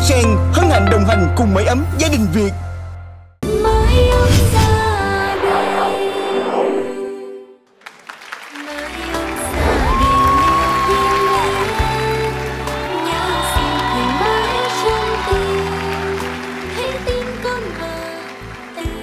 Sen hân hạnh đồng hành cùng mái ấm gia đình Việt.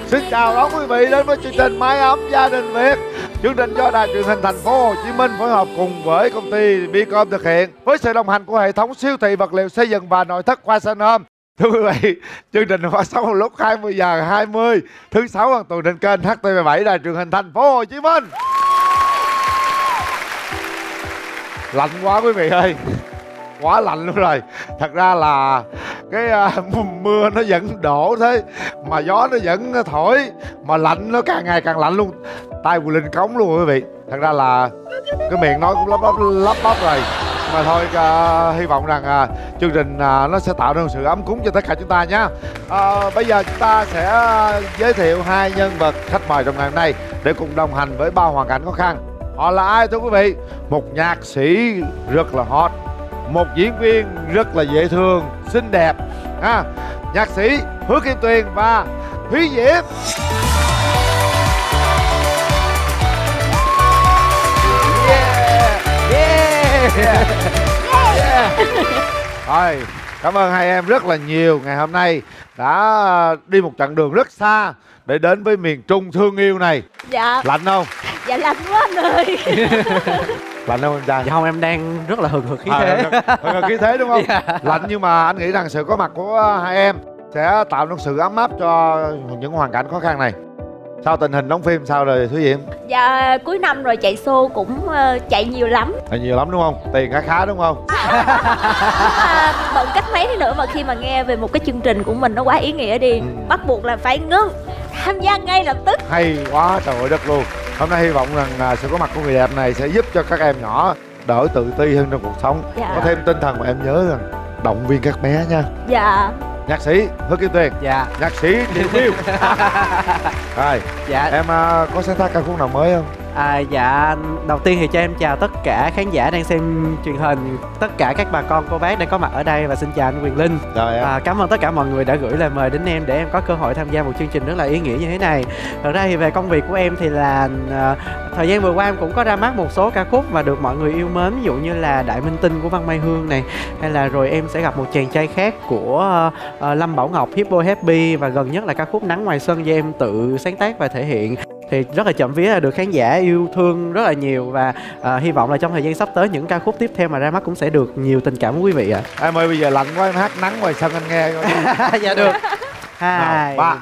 Xin chào đón quý vị đến với chương trình Mái ấm gia đình Việt. Chương trình do Đài Truyền hình Thành phố Hồ Chí Minh phối hợp cùng với công ty Bicom thực hiện với sự đồng hành của hệ thống siêu thị vật liệu xây dựng và nội thất Hoa Sen Home. Thưa quý vị, chương trình phát sóng vào lúc 20h20 thứ 6 hàng tuần trên kênh HTV7 Đài Truyền hình Thành phố Hồ Chí Minh. Lạnh quá quý vị ơi, quá lạnh luôn rồi. Thật ra là cái mưa nó vẫn đổ thế mà gió nó vẫn thổi, mà lạnh nó càng ngày càng lạnh luôn. Tay Quỳ Linh cống luôn quý vị. Thật ra là cái miệng nói cũng lắp bắp rồi, mà thôi hy vọng rằng chương trình nó sẽ tạo nên sự ấm cúng cho tất cả chúng ta nhé. Bây giờ chúng ta sẽ giới thiệu hai nhân vật khách mời trong ngày hôm nay để cùng đồng hành với bao hoàn cảnh khó khăn. Họ là ai thưa quý vị? Một nhạc sĩ rất là hot, một diễn viên rất là dễ thương, xinh đẹp, nhạc sĩ Hứa Kim Tuyền và Thúy Diễm. Rồi, cảm ơn hai em rất là nhiều. Ngày hôm nay đã đi một chặng đường rất xa để đến với miền Trung thương yêu này. Dạ. Lạnh không? Dạ lạnh quá anh ơi. Lạnh không em trai? Dạ không, em đang rất là hừng hực khí thế. Hừng hực khí thế đúng không? Dạ. Lạnh nhưng mà anh nghĩ rằng sự có mặt của hai em sẽ tạo nên sự ấm áp cho những hoàn cảnh khó khăn này. Sao tình hình đóng phim sao rồi Thúy Diễm? Dạ cuối năm rồi chạy show cũng chạy nhiều lắm. Chạy nhiều lắm đúng không? Tiền khá đúng không? Bận cách mấy nữa mà khi mà nghe về một cái chương trình của mình nó quá ý nghĩa đi, bắt buộc là phải ngưng tham gia ngay lập tức. Hay quá trời ơi đất luôn. Hôm nay hy vọng rằng sự có mặt của người đẹp này sẽ giúp cho các em nhỏ đỡ tự ti hơn trong cuộc sống. Dạ. Có thêm tinh thần mà em nhớ rằng động viên các bé nha. Dạ. Nhạc sĩ Hứa Kim Tuyền. Dạ. Nhạc sĩ Triệu Viu. Rồi. Dạ. Em có sáng tác ca khúc nào mới không? Dạ, đầu tiên thì cho em chào tất cả khán giả đang xem truyền hình, tất cả các bà con cô bác đang có mặt ở đây, và xin chào anh Quyền Linh. Rồi em. Cảm ơn tất cả mọi người đã gửi lời mời đến em để em có cơ hội tham gia một chương trình rất là ý nghĩa như thế này. Thật ra thì về công việc của em thì là thời gian vừa qua em cũng có ra mắt một số ca khúc và được mọi người yêu mến, ví dụ như là Đại Minh Tinh của Văn Mai Hương này, hay là Rồi Em Sẽ Gặp Một Chàng Trai Khác của Lâm Bảo Ngọc, Hippo Happy, và gần nhất là ca khúc Nắng Ngoài Sân do em tự sáng tác và thể hiện. Thì rất là chậm vía là được khán giả yêu thương rất là nhiều, và hy vọng là trong thời gian sắp tới những ca khúc tiếp theo mà ra mắt cũng sẽ được nhiều tình cảm của quý vị ạ. Em ơi bây giờ lạnh quá em hát Nắng Ngoài Sân anh nghe coi. Dạ được. 2, 3.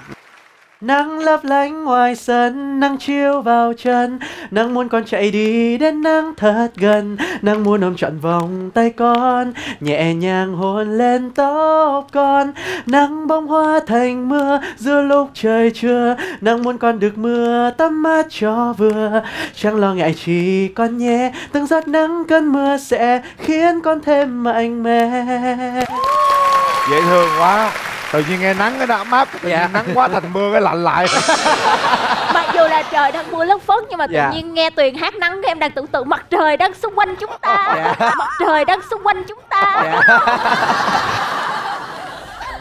Nắng lấp lánh ngoài sân, nắng chiếu vào chân, nắng muốn con chạy đi đến nắng thật gần, nắng muốn ôm trọn vòng tay con, nhẹ nhàng hôn lên tóc con, nắng bông hoa thành mưa giữa lúc trời trưa, nắng muốn con được mưa tắm mát cho vừa, chẳng lo ngại chỉ con nhé, từng giọt nắng cơn mưa sẽ khiến con thêm mạnh mẽ. Dễ thương quá. Tự nhiên nghe nắng cái đã ấm áp, tự nhiên nắng quá thành mưa cái lạnh lại. Mặc dù là trời đang mưa lất phất nhưng mà tự nhiên nghe Tuyền hát nắng em đang tưởng tượng mặt trời đang xung quanh chúng ta. Mặt trời đang xung quanh chúng ta.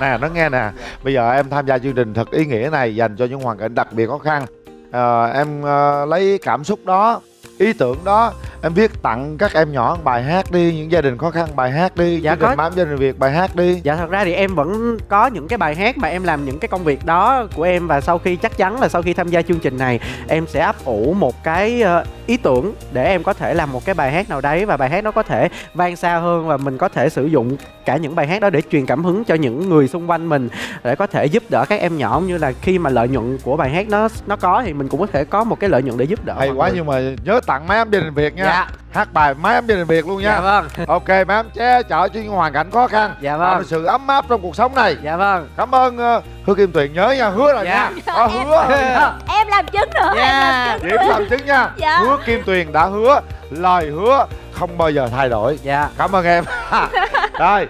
Nè nó nghe nè, bây giờ em tham gia chương trình thật ý nghĩa này dành cho những hoàn cảnh đặc biệt khó khăn. Em lấy cảm xúc đó, ý tưởng đó em viết tặng các em nhỏ bài hát đi, những gia đình khó khăn bài hát đi. Dạ, chương trình Mái Ấm Gia Đình Việt bài hát đi. Dạ thật ra thì em vẫn có những cái bài hát mà em làm những cái công việc đó của em, và sau khi chắc chắn là sau khi tham gia chương trình này em sẽ ấp ủ một cái ý tưởng để em có thể làm một cái bài hát nào đấy, và bài hát nó có thể vang xa hơn, và mình có thể sử dụng cả những bài hát đó để truyền cảm hứng cho những người xung quanh mình, để có thể giúp đỡ các em nhỏ, cũng như là khi mà lợi nhuận của bài hát nó có thì mình cũng có thể có một cái lợi nhuận để giúp đỡ. Hay quá, nhưng mà nhớ tặng Mái Ấm Gia Đình Việt nha. Dạ. Hát bài Mái Ấm Gia Đình Việt luôn nha. Dạ vâng. Ok, Mái Ấm che chở cho những hoàn cảnh khó khăn. Dạ vâng. Tạo sự ấm áp trong cuộc sống này. Dạ vâng. Cảm ơn Hứa Kim Tuyền, nhớ nha, hứa rồi nha. Có hứa. Em làm chứng nữa. Dạ. Diễm làm chứng nha. Dạ. Hứa Kim Tuyền đã hứa, lời hứa không bao giờ thay đổi. Dạ. Cảm ơn em. Rồi,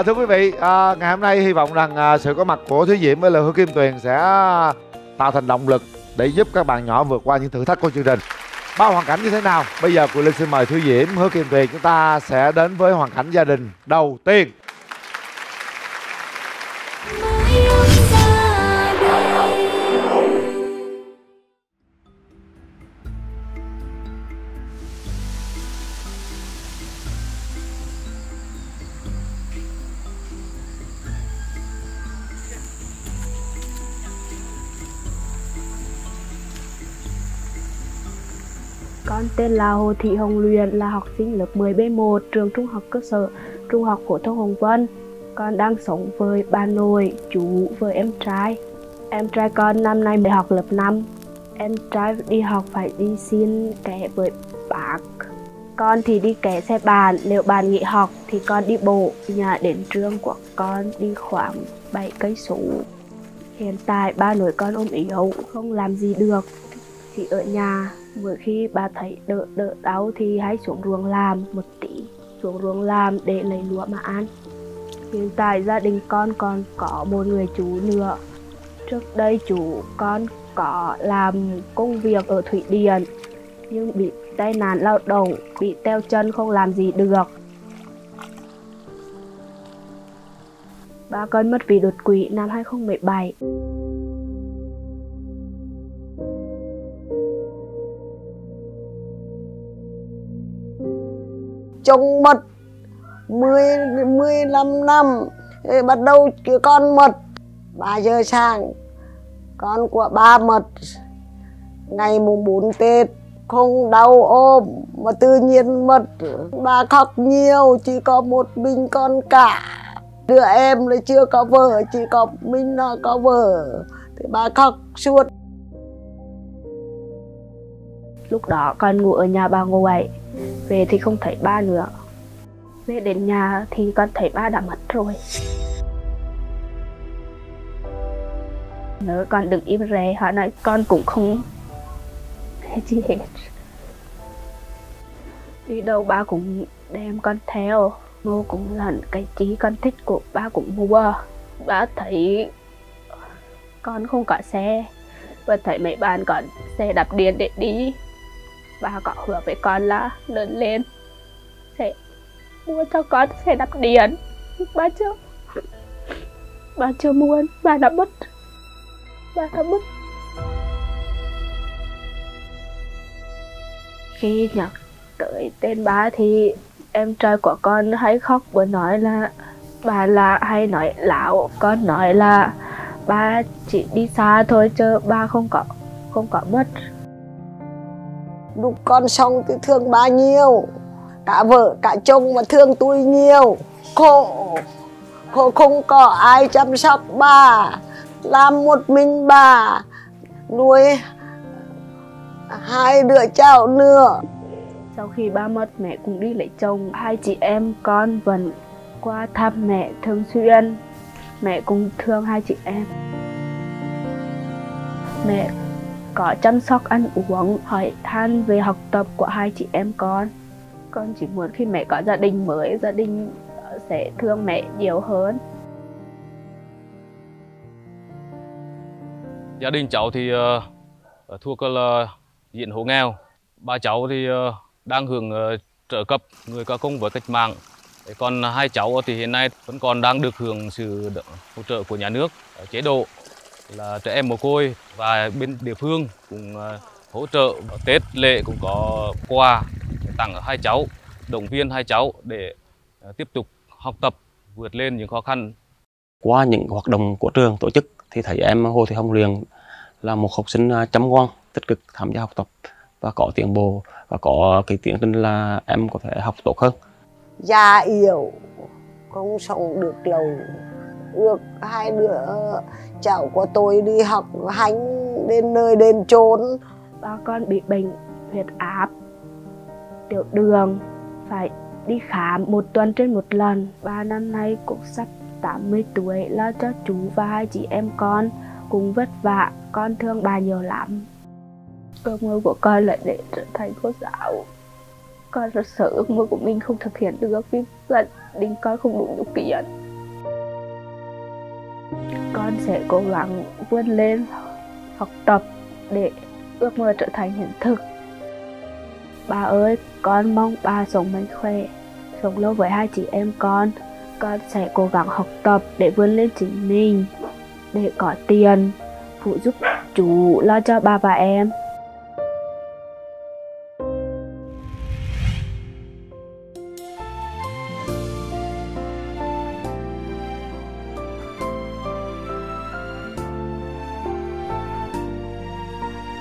thưa quý vị, ngày hôm nay hy vọng rằng sự có mặt của Thúy Diễm với lời Hứa Kim Tuyền sẽ tạo thành động lực để giúp các bạn nhỏ vượt qua những thử thách của chương trình. Bao hoàn cảnh như thế nào? Bây giờ Quỳ Linh xin mời Thúy Diễm, Hứa Kim Tuyền, chúng ta sẽ đến với hoàn cảnh gia đình đầu tiên. Con tên là Hồ Thị Hồng Luyện, là học sinh lớp 10B1 trường trung học cơ sở Trung học phổ thông Hồng Vân. Con đang sống với bà nội, chú với em trai. Em trai con năm nay mới học lớp 5. Em trai đi học phải đi xin kẻ với bác. Con thì đi ké xe bàn, nếu bạn nghỉ học thì con đi bộ. Nhà đến trường của con đi khoảng 7 cây số. Hiện tại ba nội con ốm yếu, không làm gì được, chỉ ở nhà. Mỗi khi bà thấy đỡ đau thì hãy xuống ruộng làm một tí, xuống ruộng làm để lấy lúa mà ăn. Hiện tại gia đình con còn có một người chú nữa. Trước đây chú con có làm công việc ở Thủy Điển nhưng bị tai nạn lao động, bị teo chân không làm gì được. Ba con mất vì đột quỵ năm 2017. Chồng mất 15 năm, bắt đầu con mất 3 giờ sáng, con của ba mất ngày mùng 4 Tết, không đau ôm mà tự nhiên mất. Bà khóc nhiều, chỉ có một mình con cả. Đứa em lại chưa có vợ, chỉ có mình nó có vợ, thì bà khóc suốt. Lúc đó con ngủ ở nhà bà ngoại, về thì không thấy ba nữa. Về đến nhà thì con thấy ba đã mất rồi. Nếu con đừng im re, họ nói con cũng không hay gì hết. Đi đâu ba cũng đem con theo, mua cũng lần cái chí con thích của ba cũng mua. Ba thấy con không có xe và thấy mấy bạn có xe đạp điện để đi. Ba có hứa với con là lớn lên sẽ mua cho con xe đạp điện. Ba chưa mua, ba đã mất. Khi nhắc tới tên ba thì em trai của con hay khóc và nói là bà là hay nói láo. Con nói là ba chỉ đi xa thôi chứ ba không có mất. Lúc con xong thì thương ba nhiều, cả vợ cả chồng mà thương tôi nhiều. Khổ không có ai chăm sóc bà, làm một mình bà, nuôi 2 đứa cháu nữa. Sau khi ba mất, mẹ cũng đi lấy chồng. 2 chị em con vẫn qua thăm mẹ thường xuyên. Mẹ cũng thương 2 chị em. Mẹ có chăm sóc ăn uống, hỏi han về học tập của 2 chị em con. Con chỉ muốn khi mẹ có gia đình mới, gia đình sẽ thương mẹ nhiều hơn. Gia đình cháu thì thuộc là diện hộ nghèo. Ba cháu thì đang hưởng trợ cấp người có công với cách mạng. Còn 2 cháu thì hiện nay vẫn còn đang được hưởng sự hỗ trợ của nhà nước, chế độ là trẻ em mồ côi, và bên địa phương cũng hỗ trợ. Tết lễ cũng có quà tặng 2 cháu, động viên 2 cháu để tiếp tục học tập, vượt lên những khó khăn. Qua những hoạt động của trường tổ chức thì thấy em Hồ Thị Hồng Luyện là một học sinh chăm ngoan, tích cực tham gia học tập và có tiến bộ, và có cái tiến trình là em có thể học tốt hơn. Già yếu, không sống được lâu, ước 2 đứa cháu của tôi đi học hành đến nơi đến chốn. Ba con bị bệnh huyết áp, tiểu đường, phải đi khám 1 tuần trên 1 lần. Ba năm nay cũng sắp 80 tuổi, lo cho chú và 2 chị em con cũng vất vả. Con thương bà nhiều lắm. Ước mơ của con là để trở thành cô giáo. Con rất sợ ước mơ của mình không thực hiện được vì gia đình con không đủ điều kiện. Con sẽ cố gắng vươn lên học tập để ước mơ trở thành hiện thực. Ba ơi, con mong ba sống mạnh khỏe, sống lâu với 2 chị em con. Con sẽ cố gắng học tập để vươn lên chính mình, để có tiền phụ giúp chú lo cho ba và em.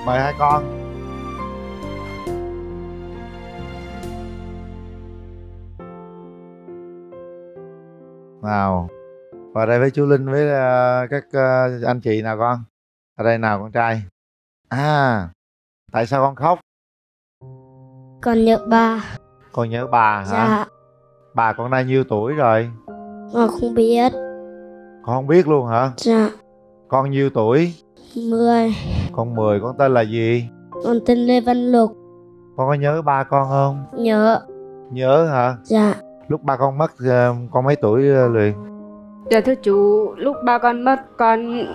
Mời 2 con. Nào, vào đây với chú Linh với các anh chị nào con. Ở đây nào con trai. À, tại sao con khóc? Con nhớ ba. Con nhớ bà hả? Dạ. Bà con nay nhiêu tuổi rồi? Con không biết. Con không biết luôn hả? Dạ. Con nhiêu tuổi? 10. Con 10. Con tên là gì? Con tên Lê Văn Lục. Con có nhớ ba con không? Nhớ. Nhớ hả? Dạ. Lúc ba con mất con mấy tuổi Luyện? Dạ thưa chú, lúc ba con mất con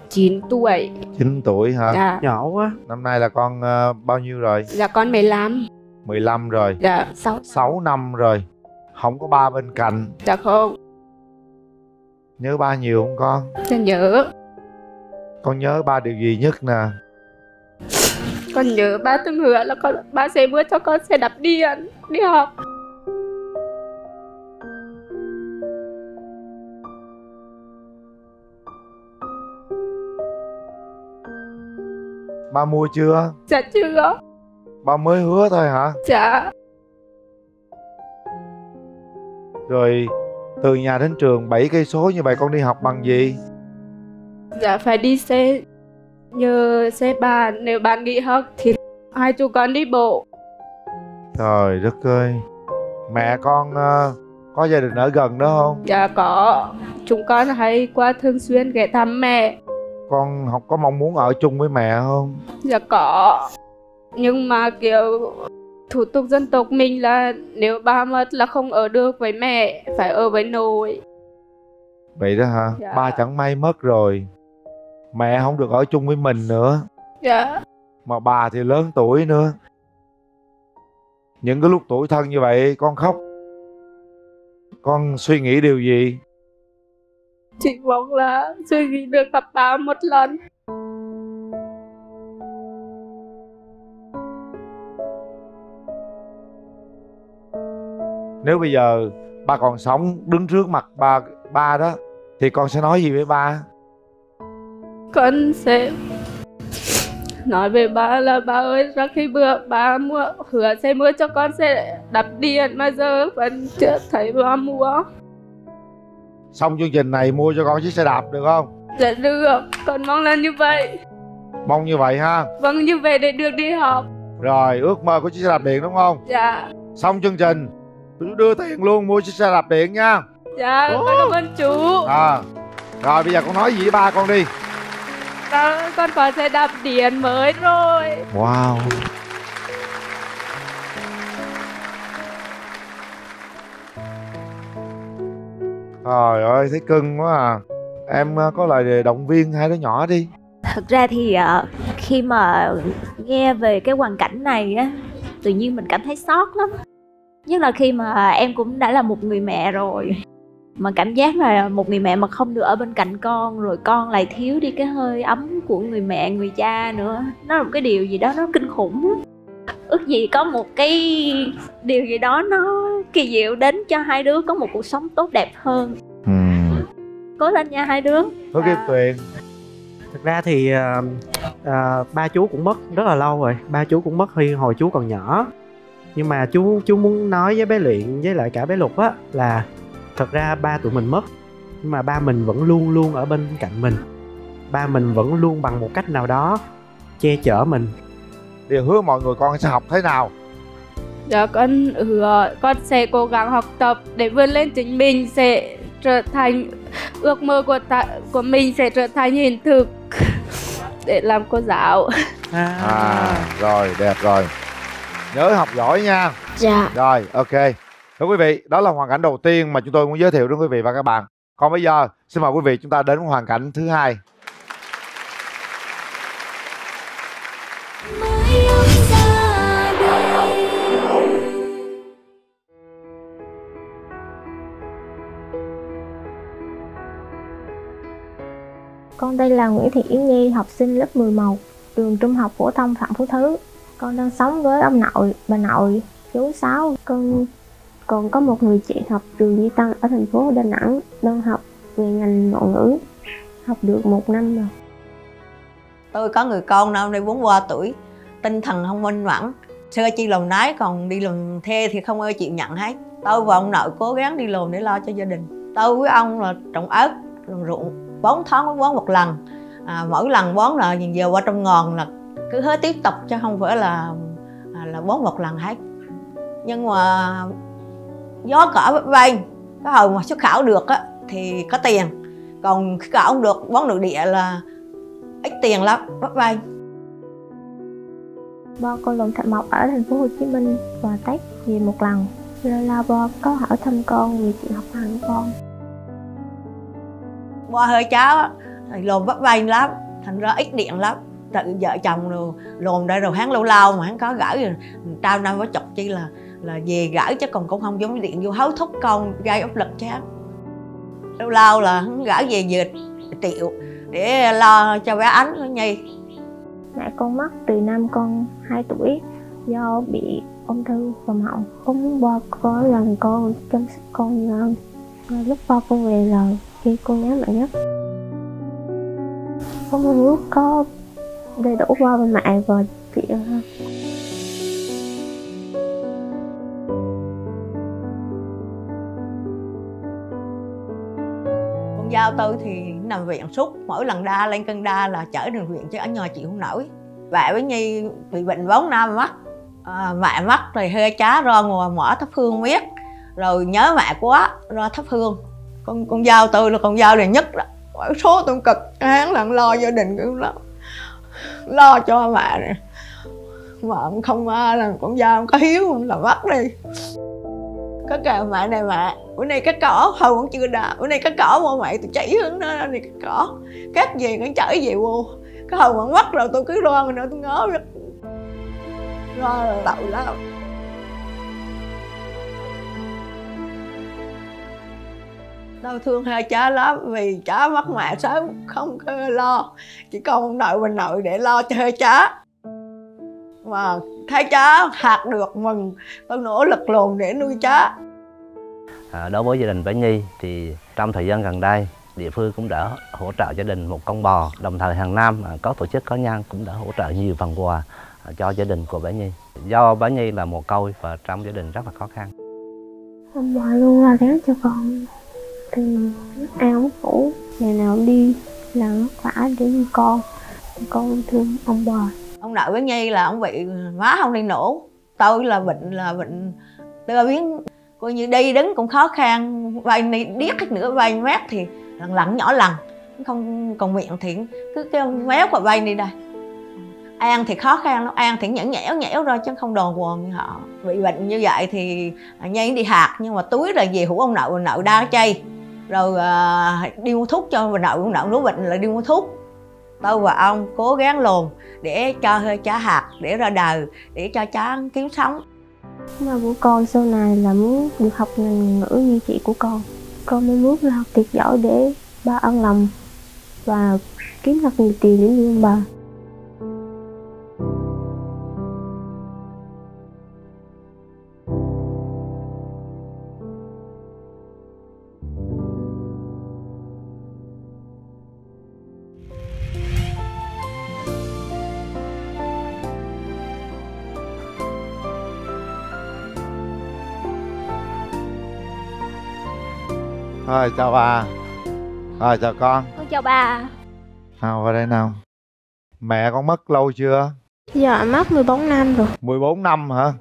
9 tuổi. 9 tuổi hả? Dạ. Nhỏ quá. Năm nay là con bao nhiêu rồi? Dạ con 15. 15 rồi. Dạ. 6 năm rồi. Không có ba bên cạnh. Dạ không. Nhớ ba nhiều không con? Dạ nhớ. Con nhớ ba điều gì nhất nè? Con nhớ ba từng hứa là ba sẽ mua cho con xe đạp điện đi học. Ba mua chưa? Dạ chưa. Ba mới hứa thôi hả? Dạ. Rồi từ nhà đến trường 7 cây số như vậy con đi học bằng gì? Dạ phải đi xe, nhờ xe bà. Nếu bạn nghỉ học thì hai chú con đi bộ. Trời đất ơi. Mẹ con có gia đình ở gần đó không? Dạ có. Chúng con hay qua thường xuyên ghé thăm mẹ. Con không có mong muốn ở chung với mẹ không? Dạ có. Nhưng mà kiểu thủ tục dân tộc mình là nếu ba mất là không ở được với mẹ, phải ở với nội. Vậy đó hả? Dạ. Ba chẳng may mất rồi, mẹ không được ở chung với mình nữa. Dạ. Mà bà thì lớn tuổi nữa. Những cái lúc tủi thân như vậy con khóc, con suy nghĩ điều gì? Chỉ mong là suy nghĩ được gặp ba một lần. Nếu bây giờ ba còn sống đứng trước mặt ba đó thì con sẽ nói gì với ba? Con sẽ nói với ba là ba ơi, ra khi bữa ba hứa sẽ mua cho con xe đạp điện mà giờ vẫn chưa thấy ba mua. Xong chương trình này mua cho con chiếc xe đạp được không? Dạ được, con mong là như vậy. Mong như vậy ha. Vâng, như vậy để được đi học. Rồi, ước mơ của chiếc xe đạp điện đúng không? Dạ. Xong chương trình tôi đưa tiền luôn mua chiếc xe đạp điện nha. Dạ, con cảm ơn chú. Rồi bây giờ con nói gì với ba con đi. Con có xe đạp điện mới rồi. Wow. Trời ơi, thấy cưng quá à. Em có lời động viên hai đứa nhỏ đi. Thật ra thì khi mà nghe về cái hoàn cảnh này á, tự nhiên mình cảm thấy xót lắm. Nhất là khi mà em cũng đã là một người mẹ rồi, mà cảm giác là một người mẹ mà không được ở bên cạnh con, rồi con lại thiếu đi cái hơi ấm của người mẹ, người cha nữa. Nó là một cái điều gì đó nó kinh khủng lắm. Ước gì có một cái điều gì đó nó kỳ diệu đến cho hai đứa có một cuộc sống tốt đẹp hơn. Cố lên nha hai đứa. Hứa Kim Tuyền. Thực ra thì ba chú cũng mất rất là lâu rồi. Ba chú cũng mất khi hồi chú còn nhỏ. Nhưng mà chú muốn nói với bé Luyện với lại cả bé Lục á là thật ra ba tụi mình mất, nhưng mà ba mình vẫn luôn luôn ở bên cạnh mình. Ba mình vẫn luôn bằng một cách nào đó che chở mình. Điều hứa mọi người con sẽ học thế nào? Dạ con hứa con sẽ cố gắng học tập để vươn lên chính mình, sẽ trở thành ước mơ của mình sẽ trở thành hiện thực để làm cô giáo. Rồi, đẹp rồi. Nhớ học giỏi nha. Dạ. Rồi, ok. Thưa quý vị, đó là hoàn cảnh đầu tiên mà chúng tôi muốn giới thiệu đến quý vị và các bạn. Còn bây giờ, xin mời quý vị chúng ta đến hoàn cảnh thứ hai. Con đây là Nguyễn Thị Yến Nhi, học sinh lớp 11, trường Trung học phổ thông Phạm Phú Thứ. Con đang sống với ông nội, bà nội, chú Sáu. Con còn có một người chị học trường Duy Tân ở thành phố Đà Nẵng, đang học về ngành ngoại ngữ, học được 1 năm rồi. Tôi có người con năm nay 43 tuổi, tinh thần không minh mẫn. Xưa chi làm nái, còn đi làm thuê thì không ai chịu nhận hết. Tôi và ông nội cố gắng đi làm để lo cho gia đình. Tôi với ông là trồng ớt, trồng ruộng 4 tháng mới bón một lần. Mỗi lần bón là nhìn giờ qua trong ngòn là cứ hết tiếp tục chứ không phải là bón một lần hết. Nhưng mà gió cỏ bấp bênh, cái hồi mà xuất khẩu được á thì có tiền, còn khi cỏ không được bón nội địa là ít tiền lắm, bấp bênh. Bo con lùm Thạnh Mộc ở thành phố Hồ Chí Minh và Tết về một lần. Là Bo có hỏi thăm con về chuyện học hành của con. Bo hơi cháu lùm bấp bênh lắm, thành ra ít điện lắm. Tự vợ chồng rồi lùm đây rồi hắn lâu lâu mà hắn có gửi rồi trao năm với chọc chi là về gửi chứ còn cũng không giống điện vô hối thúc con gây áp lực chứ. Lâu lâu là hắn gửi về 1 triệu để lo cho bé Ánh nó Nhi. Mẹ con mất từ năm con 2 tuổi do bị ung thư vòm họng. Không Bo có lần con chăm sóc con hơn. Lúc Bo con về là khi con nhớ mẹ nhất. Con mong ước có đầy đủ Bo và mẹ và chị hơn. Con dao tôi thì nằm viện suốt, mỗi lần đa lên cân đa là chở đến viện chứ ở nhà chịu không nổi. Mẹ với Nhi bị bệnh 4 năm mất, mẹ mất rồi hơi chá ra ngồi mở thắp hương miết, rồi nhớ mẹ quá ra thắp hương. Con dao tôi là con dao này nhất đó, mỗi số tôi cực, hắn là lo gia đình cũng lắm, lo cho mẹ này. Mà không là con dao có hiếu là mất đi. Có kêu mẹ này mẹ, bữa nay cắt cỏ hồi vẫn chưa đà, bữa nay cắt cỏ vô mẹ tôi chỉ hướng nó này cắt cỏ, cắt về nó chở về vô. Cái hồi vẫn mất rồi tôi cứ lo nữa tôi ngớ rất lo là đậu lắm. Tôi thương hai cha lắm vì cha mất mẹ sớm không có lo, chỉ còn ông nội bà nội để lo cho hai cha. Mà thấy cha hạt được mừng, tôi nỗ lực luôn để nuôi cha. Đối với gia đình bé Nhi thì trong thời gian gần đây địa phương cũng đã hỗ trợ gia đình 1 con bò, đồng thời hàng năm có tổ chức cá nhân cũng đã hỗ trợ nhiều phần quà cho gia đình của bé Nhi. Do bé Nhi là mồ côi và trong gia đình rất là khó khăn. Ông bà luôn là gắn cho con, từ ăn uống ngủ, ngày nào đi làm vất vả để nuôi con thương ông bà. Ông nội với Nhi là ông bị má không đi nổ, tôi là bệnh tôi biến coi như đi đứng cũng khó khăn, vài này điếc hết nữa vài mét thì lần nhỏ lần không còn miệng thì cứ kêu méo qua vay đi đây. An thì khó khăn lắm, An thì nhẽo ra chứ không đòn quần như họ. Bị bệnh như vậy thì Nhi đi hạt nhưng mà túi là về hủ ông nội đa chay rồi đi mua thuốc cho ông nội nếu bệnh là đi mua thuốc. Tôi và ông cố gắng lồn để cho hơi cha hạt để ra đời để cho cha kiếm sống. Mà của con sau này là muốn được học ngành ngữ như chị của con. Con muốn muốn là học thiệt giỏi để ba an lòng và kiếm thật nhiều tiền để nuôi ông bà. Rồi chào bà. Rồi chào con. Con chào bà. Nào vào đây nào. Mẹ con mất lâu chưa? Dạ mất 14 năm rồi. 14 năm hả?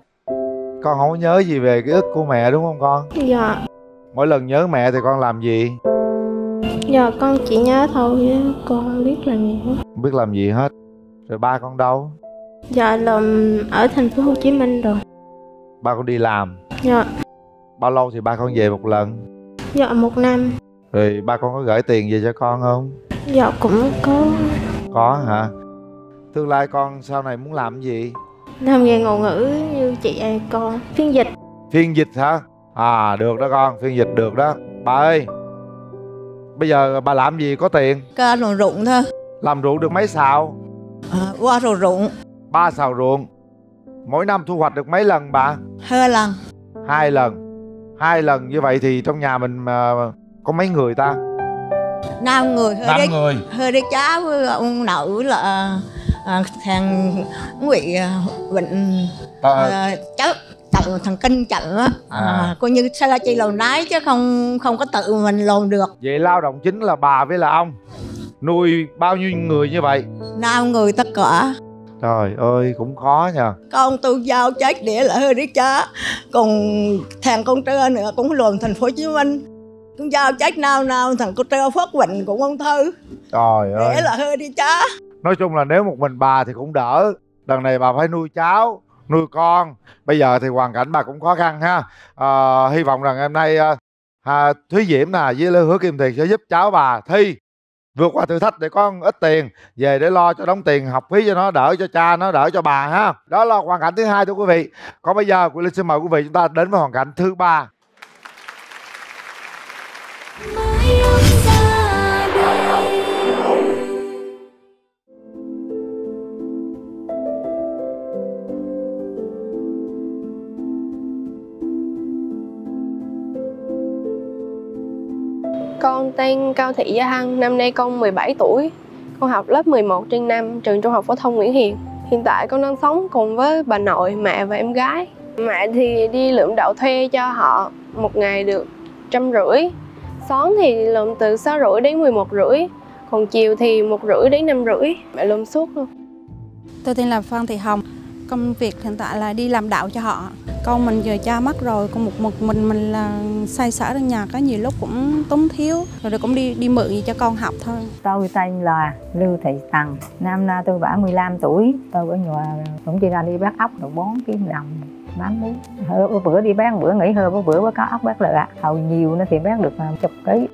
Con không có nhớ gì về ký ức của mẹ đúng không con? Dạ. Mỗi lần nhớ mẹ thì con làm gì? Dạ con chỉ nhớ thôi, con không biết làm gì hết. Không biết làm gì hết. Rồi ba con đâu? Dạ làm ở thành phố Hồ Chí Minh rồi. Ba con đi làm? Dạ. Bao lâu thì ba con về một lần? Dạ 1 năm. Rồi ba con có gửi tiền về cho con không? Dạ cũng có. Có hả? Tương lai con sau này muốn làm gì? Làm nghề ngôn ngữ như chị con. Phiên dịch. Phiên dịch hả? À được đó con, phiên dịch được đó. Bà ơi, bây giờ bà làm gì có tiền? Ca làm ruộng thôi. Làm ruộng được mấy sào? Qua rồi ruộng 3 sào ruộng. Mỗi năm thu hoạch được mấy lần bà? 2 lần. 2 lần. 2 lần như vậy thì trong nhà mình có mấy người ta? 5 người. 5 người. Hơi đi cháu với ông nội là thằng bị bệnh chặn thằng Kinh chặn á, coi như sơ chi lồn nái chứ không có tự mình lồn được. Vậy lao động chính là bà với là ông, nuôi bao nhiêu người như vậy? 5 người tất cả. Trời ơi cũng khó nha. Con tôi giao chết để lại hơi đi cha, còn thằng con trơ nữa cũng lồn thành phố Hồ Chí Minh, cũng giao chết nào thằng con trơ Phước Vịnh cũng không thư. Trời ơi. Để là hơi đi cha. Nói chung là nếu một mình bà thì cũng đỡ. Đằng này bà phải nuôi cháu, nuôi con. Bây giờ thì hoàn cảnh bà cũng khó khăn ha. Hy vọng rằng hôm nay Thúy Diễm nè với Hứa Kim Thiền sẽ giúp cháu bà Thi vượt qua thử thách để có ít tiền về để lo cho đóng tiền học phí cho nó, đỡ cho cha nó, đỡ cho bà ha. Đó là hoàn cảnh thứ hai thưa quý vị. Còn bây giờ Quyền Linh xin mời quý vị chúng ta đến với hoàn cảnh thứ ba. Con tên Cao Thị Gia Hằng, năm nay con 17 tuổi. Con học lớp 11/5 trường Trung học phổ thông Nguyễn Hiền. Hiện tại con đang sống cùng với bà nội, mẹ và em gái. Mẹ thì đi lượm đậu thuê cho họ, một ngày được 150. Sáng thì lượm từ 6:30 đến 11:30, còn chiều thì 1:30 đến 5:30. Mẹ lượm suốt luôn. Tôi tên là Phan Thị Hồng. Công việc hiện tại là đi làm đạo cho họ. Con mình giờ cha mất rồi, con một mình là xoay sở trong nhà, có nhiều lúc cũng túng thiếu, rồi cũng đi mượn gì cho con học thôi. Tôi tên là Lưu Thị Tằng, năm nay tôi 75 tuổi. Tôi ở nhà cũng chỉ là đi bắt ốc rồi bón kiếm đồng bán muối. Bữa đi bán, bữa nghỉ hơi, bữa có ốc bác lợ. Hầu nhiều nó thì bán được 10 kg,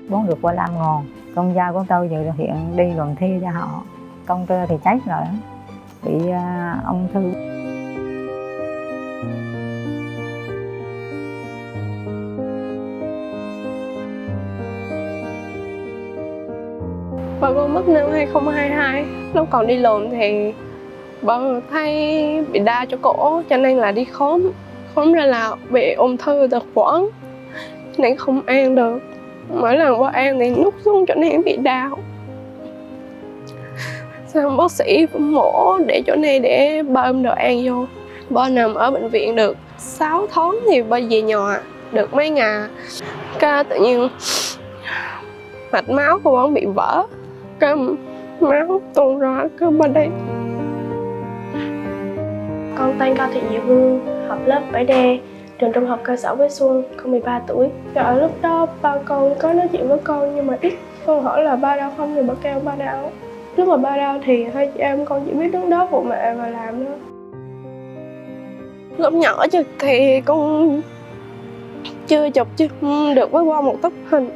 bón được qua 5 ngàn. Con dao của tôi giờ hiện đi làm thuê cho họ. Con tôi thì chết rồi, bị ung thư. Bà con mất năm 2022. Lúc còn đi làm thì bà thấy bị đau cho cổ, cho nên là đi khóm ra là bị ung thư thực quản nên không ăn được. Mỗi lần bà ăn thì nút xuống chỗ này bị đau. Xong bác sĩ mổ để chỗ này để bơm đồ ăn vô. Bà nằm ở bệnh viện được 6 tháng thì bà về nhà được mấy ngày. Cái tự nhiên mạch máu của bà bị vỡ, cái máu tuôn ra cái bên đây. Con tên Cao Thị Diệu Hương, học lớp 7D, trường Trung học cơ sở Quế Xuân, con 13 tuổi. Ở lúc đó ba con có nói chuyện với con nhưng mà ít. Con hỏi là ba đau không thì bà kêu ba đau. Lúc mà ba đau thì hai chị em con chỉ biết đứng đó phụ mẹ và làm thôi. Lúc nhỏ chứ thì con chưa chụp chứ được với qua một tấm hình.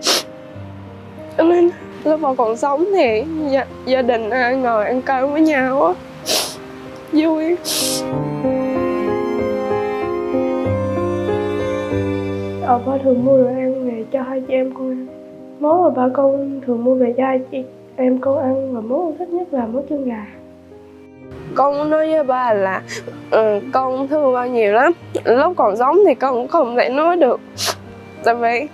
Cho nên lúc mà còn sống thì gia đình ngồi ăn cơm với nhau á, vui. Ba thường mua đồ ăn về cho hai chị em con ăn. Món mà ba con thường mua về cho hai chị em con ăn, và món con thích nhất là món chân gà. Con nói với ba là con thương ba nhiều lắm. Lúc còn sống thì con cũng không thể nói được, tại vì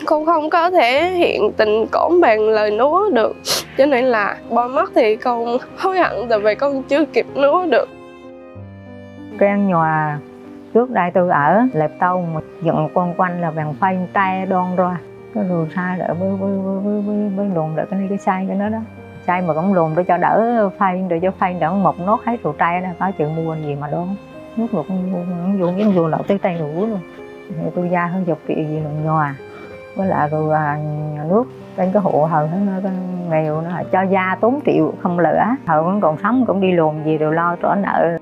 con không có thể hiện tình cảm bằng lời nói được. Cho nên là ba mất thì con hối hận tại vì con chưa kịp nói được. Cái nhà trước đây tôi ở Lệp Tông mà dựng quanh là vàng phay tay đon ra. Cái rồi sai đỡ với lùn đỡ cái sai cái nó đó. Sai mà cũng lùn để cho đỡ phay, để cho phay đỡ một nốt hết rồi tay đó có chừng mua gì mà đón. Nước luộc cũng dùng miếng dù lậu tới tay đủ luôn. Thì tôi ra hơi dọc kỵ gì là nhòa. Với lại rồi nhà nước trên cái hộ hờ nó nghèo nó cho gia tốn triệu không lỡ. Hờ vẫn còn sống cũng đi lùn gì rồi lo trả nợ.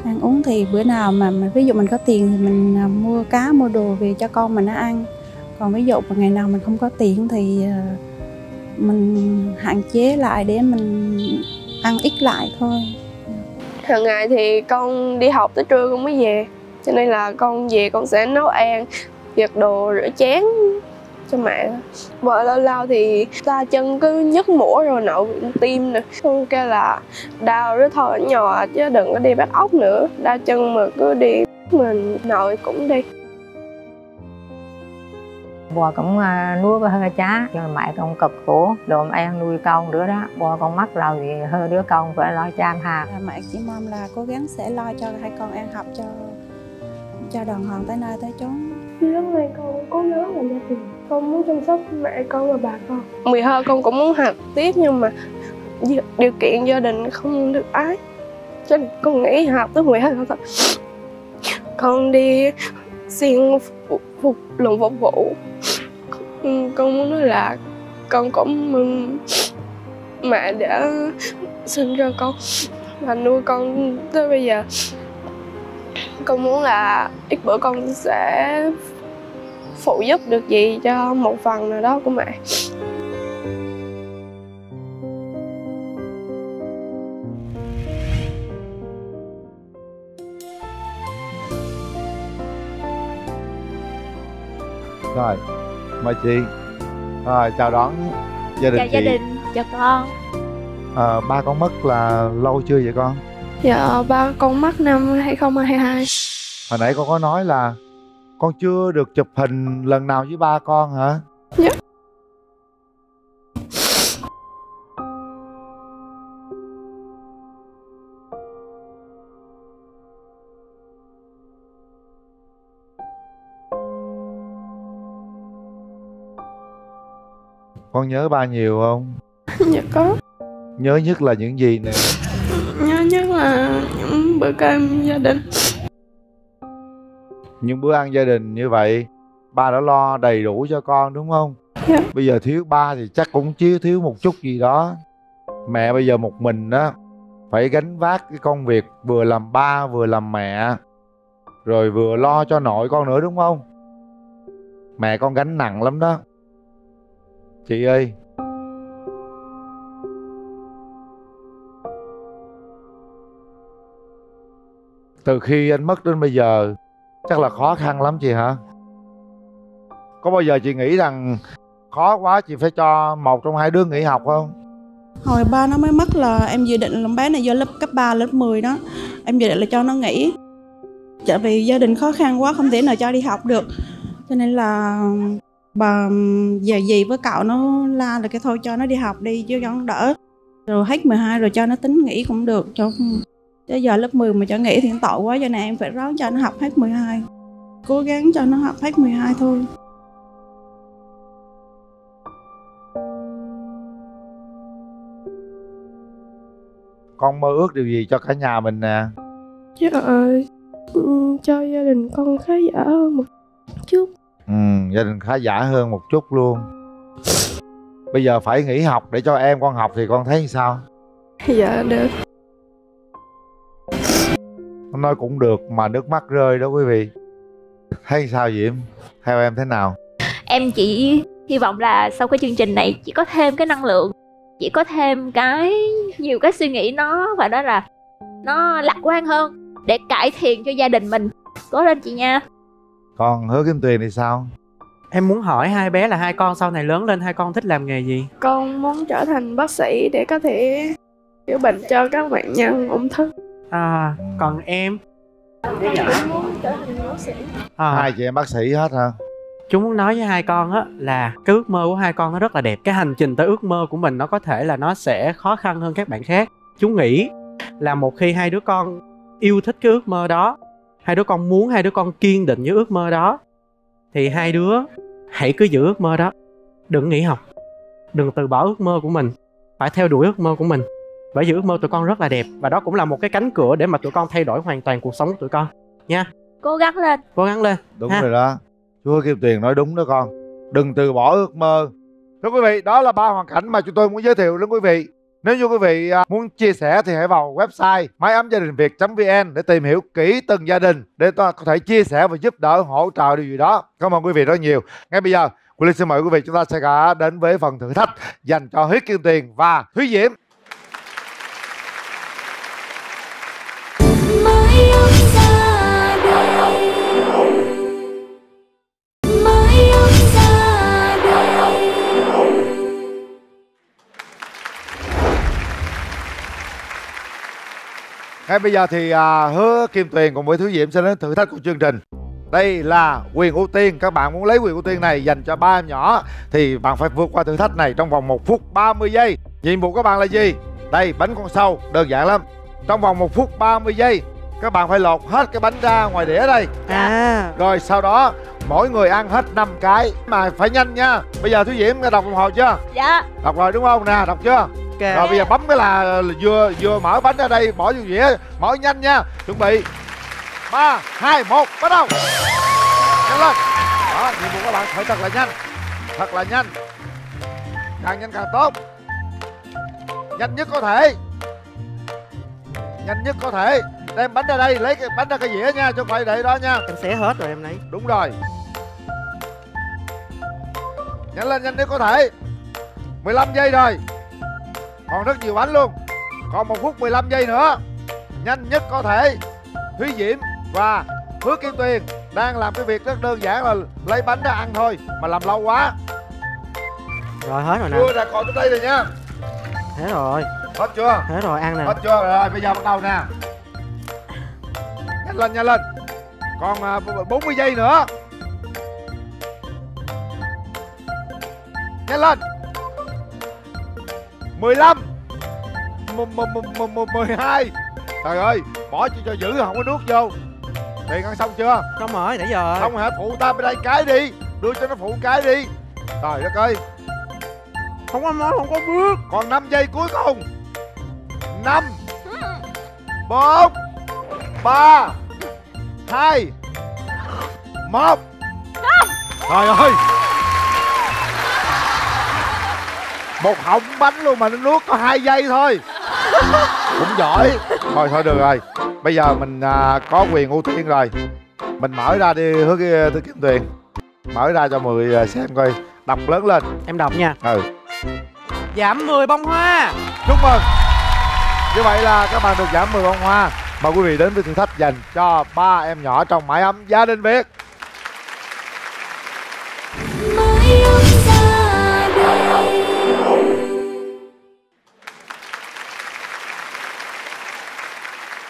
Ăn uống thì bữa nào mà ví dụ mình có tiền thì mình mua cá mua đồ về cho con mình nó ăn. Còn ví dụ mà ngày nào mình không có tiền thì mình hạn chế lại để mình ăn ít lại thôi. Hàng ngày thì con đi học tới trưa con mới về, cho nên là con về con sẽ nấu ăn, giặt đồ, rửa chén cho mẹ. Vợ lâu lâu thì ta chân cứ nhức mũi rồi nậu tim nè, con kêu là đau rồi thôi ở nhà chứ đừng có đi bắt ốc nữa, đau chân mà cứ đi mình nội cũng đi. Bò cũng nuôi với hơi chá, rồi mẹ con cực khổ, rồi em nuôi con nữa đó. Bò con mắc rồi thì hơi đứa con phải lo chăm hạt. Mẹ chỉ mong là cố gắng sẽ lo cho hai con ăn học cho đàng hoàng tới nơi tới chốn. Khi lớn lên con cố gắng làm gia đình, con muốn chăm sóc mẹ con và bà con. 12 con cũng muốn học tiếp nhưng mà điều kiện gia đình không được ái, cho nên con nghỉ học tới 12 con. Con đi xin phục vụ. Con muốn nói là con cũng mừng mẹ đã sinh ra con và nuôi con tới bây giờ. Con muốn là ít bữa con sẽ phụ giúp được gì cho một phần nào đó của mẹ. Rồi, mời chị. Rồi, chào đón gia đình chào chị. gia đình, chào con. Ba con mất là lâu chưa vậy con? Dạ, ba con mất năm 2022. Hồi nãy con có nói là con chưa được chụp hình lần nào với ba con hả? Dạ. Con nhớ ba nhiều không? Dạ có. Nhớ nhất là những gì nè? Nhớ nhất là những bữa cơm gia đình. Những bữa ăn gia đình như vậy ba đã lo đầy đủ cho con đúng không? Dạ. Bây giờ thiếu ba thì chắc cũng thiếu một chút gì đó. Mẹ bây giờ một mình á, phải gánh vác cái công việc vừa làm ba vừa làm mẹ, rồi vừa lo cho nội con nữa đúng không? Mẹ con gánh nặng lắm đó. Chị ơi, từ khi anh mất đến bây giờ chắc là khó khăn lắm chị hả? Có bao giờ chị nghĩ rằng khó quá chị phải cho một trong hai đứa nghỉ học không? Hồi ba nó mới mất là em dự định là bé này vô lớp cấp 3, lớp 10 đó. Em dự định là cho nó nghỉ. Tại vì gia đình khó khăn quá không thể nào cho đi học được. Cho nên là bà giờ dì với cậu nó la là cái thôi cho nó đi học đi chứ cho nó đỡ. Rồi hết 12 rồi cho nó tính nghỉ cũng được. Chứ giờ lớp 10 mà cho nghỉ thì tội quá, cho nên em phải ráng cho nó học hết 12. Cố gắng cho nó học hết 12 thôi. Con mơ ước điều gì cho cả nhà mình nè? Dạ, cho gia đình con khá giả hơn một chút. Gia đình khá giả hơn một chút luôn. Bây giờ phải nghỉ học để cho em con học thì con thấy sao? Dạ được. Con nói cũng được mà nước mắt rơi đó quý vị. Thấy sao Diễm? Theo em thế nào? Em chỉ hy vọng là sau cái chương trình này chỉ có thêm cái năng lượng, chỉ có thêm nhiều cái suy nghĩ nó và đó là nó lạc quan hơn để cải thiện cho gia đình mình. Cố lên chị nha. Còn Hứa Kim Tuyền thì sao? Em muốn hỏi hai bé là hai con sau này lớn lên hai con thích làm nghề gì? Con muốn trở thành bác sĩ để có thể chữa bệnh cho các bệnh nhân ung thư. Còn em? Em muốn trở thành bác sĩ. Hai chị em bác sĩ hết hả? Chú muốn nói với hai con á là cái ước mơ của hai con nó rất là đẹp. Cái hành trình tới ước mơ của mình nó có thể là nó sẽ khó khăn hơn các bạn khác. Chú nghĩ là một khi hai đứa con yêu thích cái ước mơ đó, hai đứa con muốn, hai đứa con kiên định với ước mơ đó, thì hai đứa hãy cứ giữ ước mơ đó. Đừng nghỉ học, đừng từ bỏ ước mơ của mình, phải theo đuổi ước mơ của mình. Bởi vì ước mơ tụi con rất là đẹp. Và đó cũng là một cái cánh cửa để mà tụi con thay đổi hoàn toàn cuộc sống của tụi con nha. Cố gắng lên. Cố gắng lên. Đúng rồi đó. Chú Kim Tuyền nói đúng đó con. Đừng từ bỏ ước mơ. Thưa quý vị, đó là 3 hoàn cảnh mà chúng tôi muốn giới thiệu đến quý vị. Nếu như quý vị muốn chia sẻ thì hãy vào website maiamgiadinviet.vn để tìm hiểu kỹ từng gia đình, để ta có thể chia sẻ và giúp đỡ, hỗ trợ điều gì đó. Cảm ơn quý vị rất nhiều. Ngay bây giờ, Quyền Linh xin mời quý vị chúng ta sẽ đến với phần thử thách dành cho Hứa Kim Tuyền và Thúy Diễm. Ngay bây giờ thì Hứa Kim Tuyền cùng với Thúy Diễm sẽ đến thử thách của chương trình. đây là quyền ưu tiên. Các bạn muốn lấy quyền ưu tiên này dành cho ba em nhỏ thì bạn phải vượt qua thử thách này trong vòng 1 phút 30 giây. Nhiệm vụ các bạn là gì? Đây, bánh con sâu, đơn giản lắm. Trong vòng 1 phút 30 giây các bạn phải lột hết cái bánh ra ngoài đĩa đây. Rồi sau đó mỗi người ăn hết 5 cái. Mà phải nhanh nha. Bây giờ Thúy Diễm đọc đồng hồ chưa? Dạ. Đọc rồi đúng không? Nè, đọc chưa? Rồi bây giờ bấm cái là vừa mở bánh ra đây, bỏ vô dĩa, mở nhanh nha. Chuẩn bị 3, 2, 1, bắt đầu. Nhanh lên. Đó, nhiệm vụ các bạn phải thật là nhanh. Thật là nhanh. Càng nhanh càng tốt. Nhanh nhất có thể. Nhanh nhất có thể. Đem bánh ra đây, lấy cái bánh ra cái dĩa nha, chứ không phải để đó nha. Em xé hết rồi em lấy. Đúng rồi. Nhanh lên, nhanh nhất có thể. 15 giây rồi. Còn rất nhiều bánh luôn. Còn 1 phút 15 giây nữa. Nhanh nhất có thể. Thúy Diễm và Hứa Kim Tuyền đang làm cái việc rất đơn giản là lấy bánh ra ăn thôi, mà làm lâu quá. Rồi hết rồi nè. Chưa, đã còn tới đây rồi nha. Hết rồi. Hết chưa? Hết rồi, ăn nè. Hết chưa? Rồi bây giờ bắt đầu nè. Nhanh lên, nhanh lên. Còn 40 giây nữa. Nhanh lên. 15 12. Trời ơi, bỏ cho dữ, không có nuốt vô. Tiền ăn xong chưa? Xong rồi, nãy giờ. Xong rồi hả? Phụ ta bên đây cái đi. Đưa cho nó phụ cái đi. Trời đất ơi. Không có món, không có bước. Còn 5 giây cuối cùng. 5 4 3 2 1. Trời ơi. Một họng bánh luôn mà nó nuốt có 2 giây thôi. Cũng giỏi. Thôi được rồi. Bây giờ mình có quyền ưu tiên rồi. Mình mở ra đi Hứa Kim Tuyền. Mở ra cho 10 xem coi. Đọc lớn lên. Em đọc nha. Ừ. Giảm 10 bông hoa. Chúc mừng. Như vậy là các bạn được giảm 10 bông hoa. Mời quý vị đến với thử thách dành cho 3 em nhỏ trong mái ấm gia đình Việt.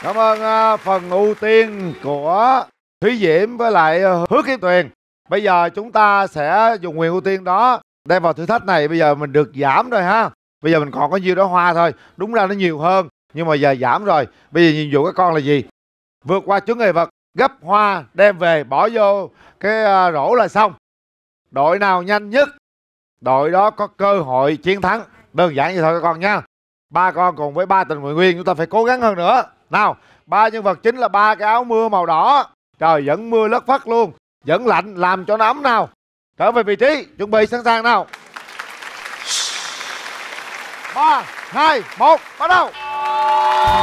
Cảm ơn phần ưu tiên của Thúy Diễm với lại Hứa Kim Tuyền. Bây giờ chúng ta sẽ dùng quyền ưu tiên đó đem vào thử thách này. Bây giờ mình được giảm rồi ha. Bây giờ mình còn có nhiêu đó hoa thôi. Đúng ra nó nhiều hơn, nhưng mà giờ giảm rồi. Bây giờ nhiệm vụ các con là gì? Vượt qua chướng ngại vật, gấp hoa đem về bỏ vô cái rổ là xong. Đội nào nhanh nhất, đội đó có cơ hội chiến thắng. Đơn giản vậy thôi các con nha. 3 con cùng với 3 tình nguyện viên, chúng ta phải cố gắng hơn nữa. Nào, 3 nhân vật chính là 3 cái áo mưa màu đỏ. Trời, vẫn mưa lất phất luôn, vẫn lạnh, làm cho nó ấm nào. Trở về vị trí, chuẩn bị sẵn sàng nào. 3, 2, 1, bắt đầu.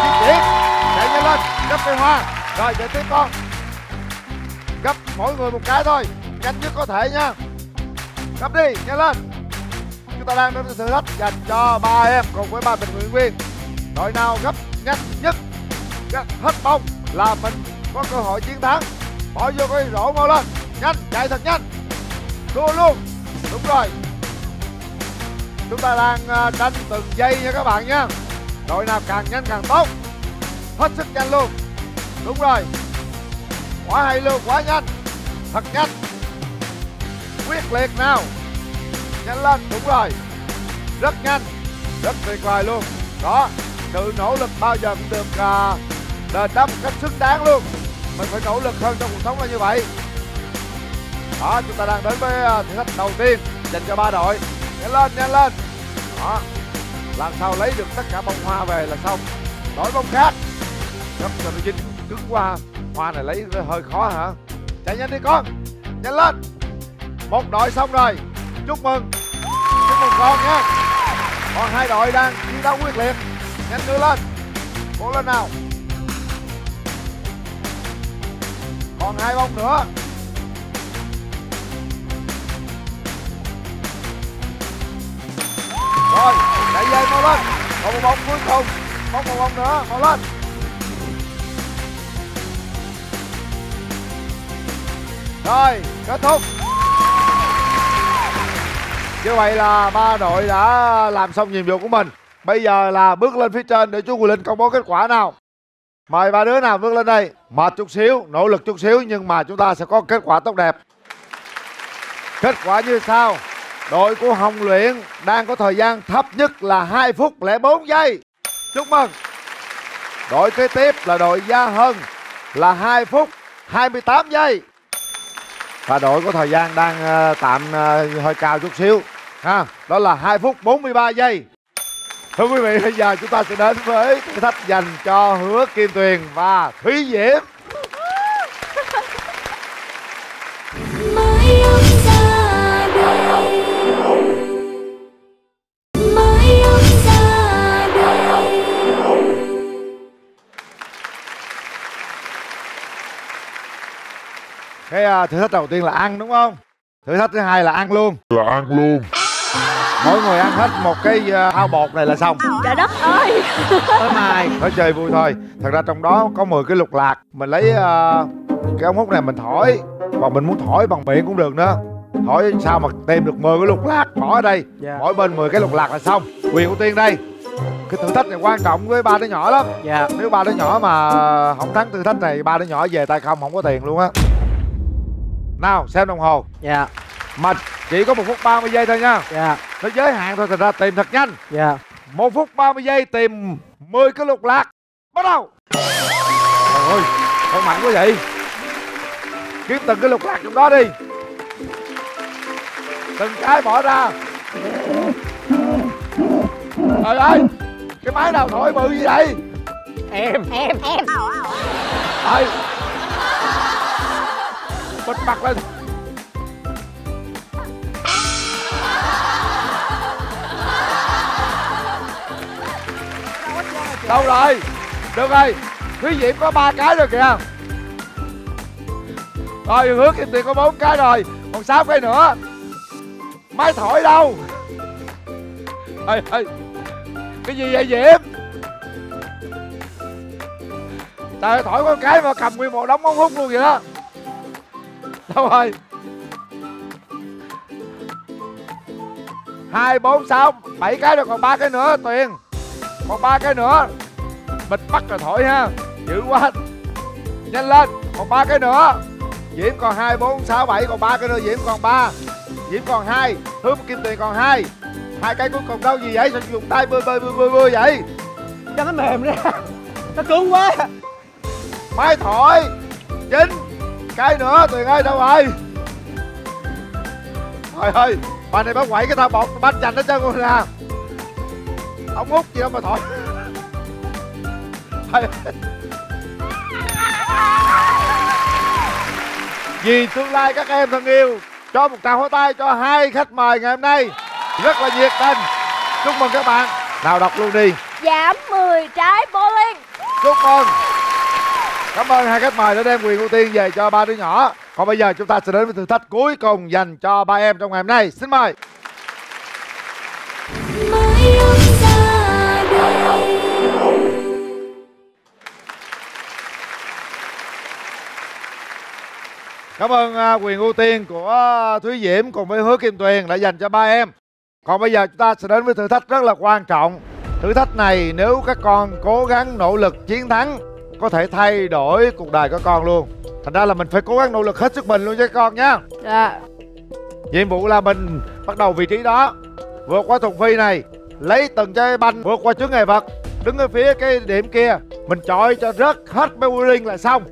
Di chuyển, chạy nhanh lên, gấp cây hoa. Rồi, chạy tiếp con. Gấp mỗi người một cái thôi, nhanh nhất có thể nha. Gấp đi, nhanh lên. Chúng ta đang đến thử thách dành cho 3 em cùng với 3 tình nguyện viên. Đội nào gấp nhanh nhất, gấp hết bông là mình có cơ hội chiến thắng. Bỏ vô cái rổ mau lên, nhanh, chạy thật nhanh. Đua luôn, đúng rồi. Chúng ta đang tranh từng giây nha các bạn nha. Đội nào càng nhanh càng tốt. Hết sức nhanh luôn. Đúng rồi. Quá hay luôn, quá nhanh. Thật nhanh. Quyết liệt nào. Nhanh lên, đúng rồi. Rất nhanh. Rất tuyệt vời luôn. Đó, sự nỗ lực bao giờ cũng được đền đáp một cách xứng đáng luôn. Mình phải nỗ lực hơn trong cuộc sống là như vậy. Đó, chúng ta đang đến với thử thách đầu tiên dành cho 3 đội. Nhanh lên, nhanh lên. Đó, làm sao lấy được tất cả bông hoa về là xong. Đổi bông khác. Gấp cho nó dính cứng qua. Hoa này lấy hơi khó hả? Chạy nhanh đi con. Nhanh lên. Một đội xong rồi. Chúc mừng. Chúc mừng con nha. Còn 2 đội đang chiến đấu quyết liệt. Nhanh đưa lên. Cố lên nào. Còn 2 bông nữa. Rồi, chạy về mau lên. Còn một bông cuối cùng. Còn một bông nữa, mau lên. Rồi, kết thúc. Như vậy là 3 đội đã làm xong nhiệm vụ của mình. Bây giờ là bước lên phía trên để chú Quyền Linh công bố kết quả nào. Mời ba đứa nào vươn lên đây. Mệt chút xíu, nỗ lực chút xíu, nhưng mà chúng ta sẽ có kết quả tốt đẹp. Kết quả như sau. Đội của Hồng Luyện đang có thời gian thấp nhất là 2 phút 04 giây. Chúc mừng. Đội kế tiếp là đội Gia Hân là 2 phút 28 giây. Và đội có thời gian đang tạm hơi cao chút xíu ha, đó là 2 phút 43 giây. Thưa quý vị, bây giờ chúng ta sẽ đến với thử thách dành cho Hứa Kim Tuyền và Thúy Diễm. Cái thử thách đầu tiên là ăn đúng không? Thử thách thứ hai là ăn luôn. Mỗi người ăn hết một cái thao bột này là xong. Trời đất ơi. Tới mai phải chơi vui thôi. Thật ra trong đó có 10 cái lục lạc. Mình lấy cái ống hút này mình thổi. Còn mình muốn thổi bằng miệng cũng được nữa. Thổi sao mà tìm được 10 cái lục lạc. Bỏ ở đây. Mỗi bên 10 cái lục lạc là xong. Quyền ưu tiên đây. Cái thử thách này quan trọng với ba đứa nhỏ lắm. Nếu ba đứa nhỏ mà không thắng thử thách này, ba đứa nhỏ về tay không có tiền luôn á. Nào xem đồng hồ. Mà chỉ có 1 phút 30 giây thôi nha. Nó giới hạn thôi, thành ra tìm thật nhanh. 1 phút 30 giây tìm 10 cái lục lạc. Bắt đầu. Trời ơi, con mạnh quá vậy. Kiếm từng cái lục lạc trong đó đi. Từng cái bỏ ra. Trời ơi, cái máy nào thổi bự như vậy? Em. Thôi, bịt mặt lên. Đâu rồi? Được rồi, Thúy Diễm có 3 cái rồi kìa. Rồi Hứa Kim Tuyền có 4 cái rồi. Còn 6 cái nữa. Máy thổi đâu? Ê, cái gì vậy Diễm? Trời ơi, thổi có cái mà cầm nguyên một đống ống hút luôn vậy đó. Đâu rồi? 2, 4, 6, 7 cái rồi, còn 3 cái nữa Tuyền. Còn 3 cái nữa. Bịt mắt rồi thổi ha. Dữ quá. Nhanh lên, còn 3 cái nữa. Diễm còn 2, 4, 6, 7, còn 3 cái nữa. Diễm còn 3. Diễm còn 2. Hứa Kim Tuyền còn 2. 2 cái cuối cùng đâu gì vậy? Sao dùng tay bươi vậy? Cho nó mềm ra. Nó cứng quá. Máy thổi 9 cái nữa. Tuyền ơi, đâu rồi? Trời ơi, bà này bắt quậy cái thao bột bánh chành hết trơn luôn nè. Ống hút gì đâu mà thổi. Vì tương lai các em thân yêu, cho một tràng pháo tay cho 2 khách mời ngày hôm nay. Rất là nhiệt tình. Chúc mừng các bạn. Nào đọc luôn đi. Giảm 10 trái bowling. Chúc mừng. Cảm ơn 2 khách mời đã đem quyền ưu tiên về cho 3 đứa nhỏ. Còn bây giờ chúng ta sẽ đến với thử thách cuối cùng dành cho 3 em trong ngày hôm nay. Xin mời. Cảm ơn quyền ưu tiên của Thúy Diễm cùng với Hứa Kim Tuyền đã dành cho 3 em. Còn bây giờ chúng ta sẽ đến với thử thách rất là quan trọng. Thử thách này nếu các con cố gắng nỗ lực chiến thắng, có thể thay đổi cuộc đời của con luôn. Thành ra là mình phải cố gắng nỗ lực hết sức mình luôn cho con nhé. Nhiệm vụ là mình bắt đầu vị trí đó, vượt qua thùng phi này, lấy từng trái banh, vượt qua chướng ngại vật, đứng ở phía cái điểm kia, mình chọi cho rớt hết mấy bowling là xong.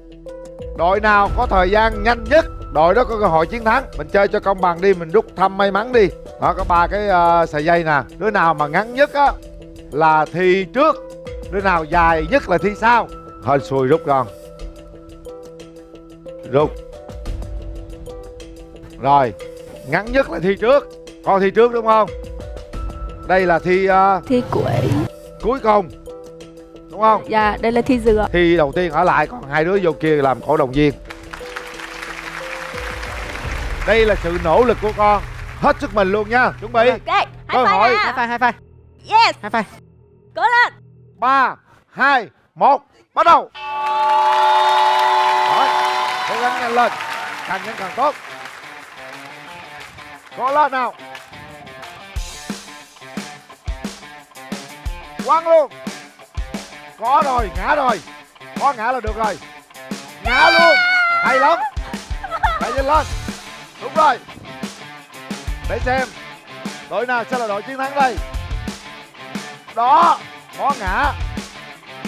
Đội nào có thời gian nhanh nhất, đội đó có cơ hội chiến thắng. Mình chơi cho công bằng đi, mình rút thăm may mắn đi. Đó, có 3 cái sợi dây nè. Đứa nào mà ngắn nhất á là thi trước, đứa nào dài nhất là thi sau. Hơi xui, rút con. Rút. Rồi, ngắn nhất là thi trước. Con thi trước đúng không? Đây là thi thi cuối cùng đúng không? Dạ, đây là thi dừa. Thi đầu tiên ở lại, còn 2 đứa vô kia làm cổ động viên. Đây là sự nỗ lực của con, hết sức mình luôn nha. Chuẩn bị. Cơ hội. Hai phai. Yes. Hai phai. Cố lên. 3, 2, 1, bắt đầu. Rồi, cố gắng nhanh lên, càng nhanh càng tốt. Cố lên nào. Quăng luôn. Có rồi, ngã rồi. Có ngã là được rồi. Ngã luôn. Hay lắm. Đẩy nhanh lên. Đúng rồi. Để xem đội nào sẽ là đội chiến thắng đây. Đó. Có ngã.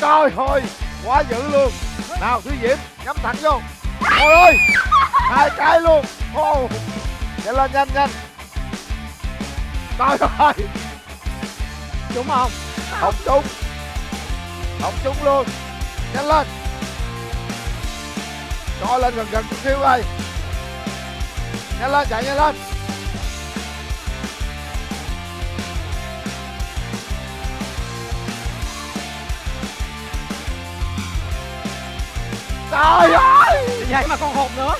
Trời ơi, quá dữ luôn. Nào Thúy Diễm, nhắm thẳng vô. Ôi ơi, 2 cái luôn. Nhanh lên, nhanh nhanh. Trời ơi. Trúng không? Không trúng. Không trúng luôn. Nhanh lên. Cho lên gần gần chút xíu đây. Nhanh lên, chạy nhanh lên. Trời ơi. Vậy mà còn hồn nữa.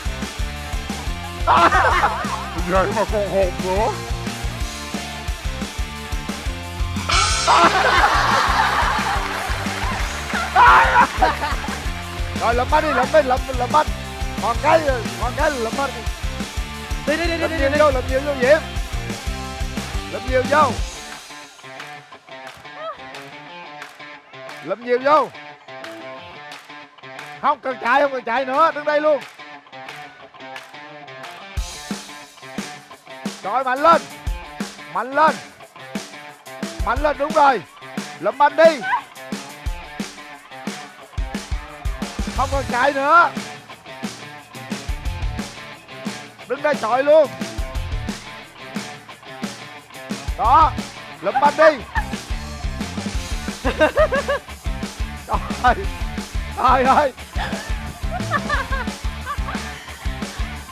Vậy mà còn hồn nữa. Rồi lượm banh đi, lượm banh. Còn cái là lượm banh. Đi. Lượm nhiều vô Diễm. Lượm nhiều vô. Lượm nhiều vô. Không cần chạy nữa, đứng đây luôn. Rồi mạnh lên. Mạnh lên, đúng rồi. Lượm banh đi. Không còn chạy nữa. Đứng đây chọi luôn. Đó. Lượm banh đi. Trời ơi.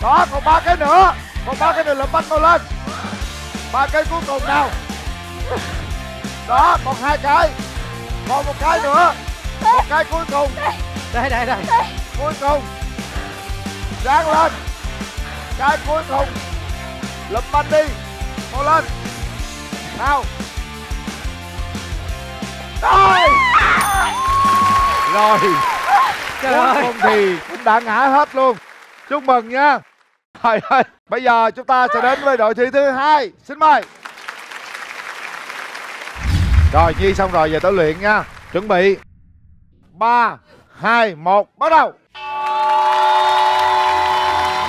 Đó, còn 3 cái nữa. Lượm banh mau lên. 3 cái cuối cùng nào. Đó, còn 2 cái. Còn 1 cái nữa. 1 cái cuối cùng. Đây. Cuối cùng. Ráng lên. Cái cuối cùng. Lượm banh đi. Mau lên. Nào. Rồi. Trời Cuối ơi. cùng thì cũng đã ngã hết luôn. Chúc mừng nha. Trời ơi. Bây giờ chúng ta sẽ đến với đội thi thứ 2. Xin mời. Rồi Nhi xong rồi, giờ tới luyện nha. Chuẩn bị 3, 2, 1 bắt đầu.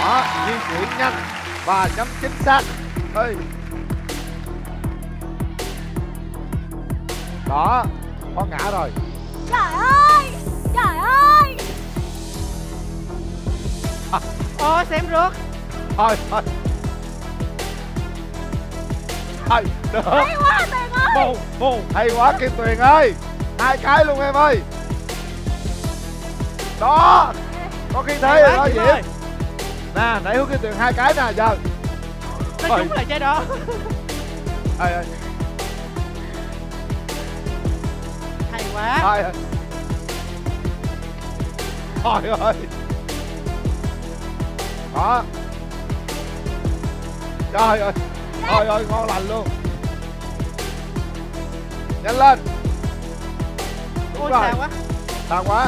Đó, di chuyển nhanh và nhắm chính xác. Ê. Đó, có ngã rồi. Trời ơi. Ôi xem rước. Thôi. Thôi, được. Hay quá Tuyền ơi. Bù. Hay quá Kim Tuyền ơi. 2 cái luôn em ơi. Đó. Có khi thế rồi đó Diễm. Nè, nãy hướng Kim Tuyền 2 cái nè giờ. Nó trúng là trái đó. Hay quá. Trời ơi. Đó. Trời ơi, ngon lành luôn. Nhanh lên. Đúng Ôi rồi. sao quá. Sao quá.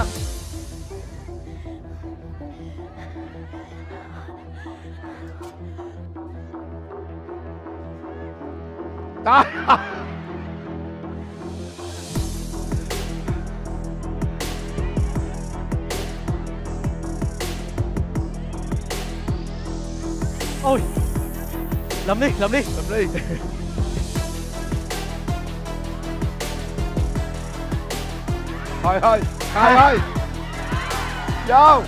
Trời ơi. Ôi. Lượm đi. Thôi ơi. Khai ơi. Vô.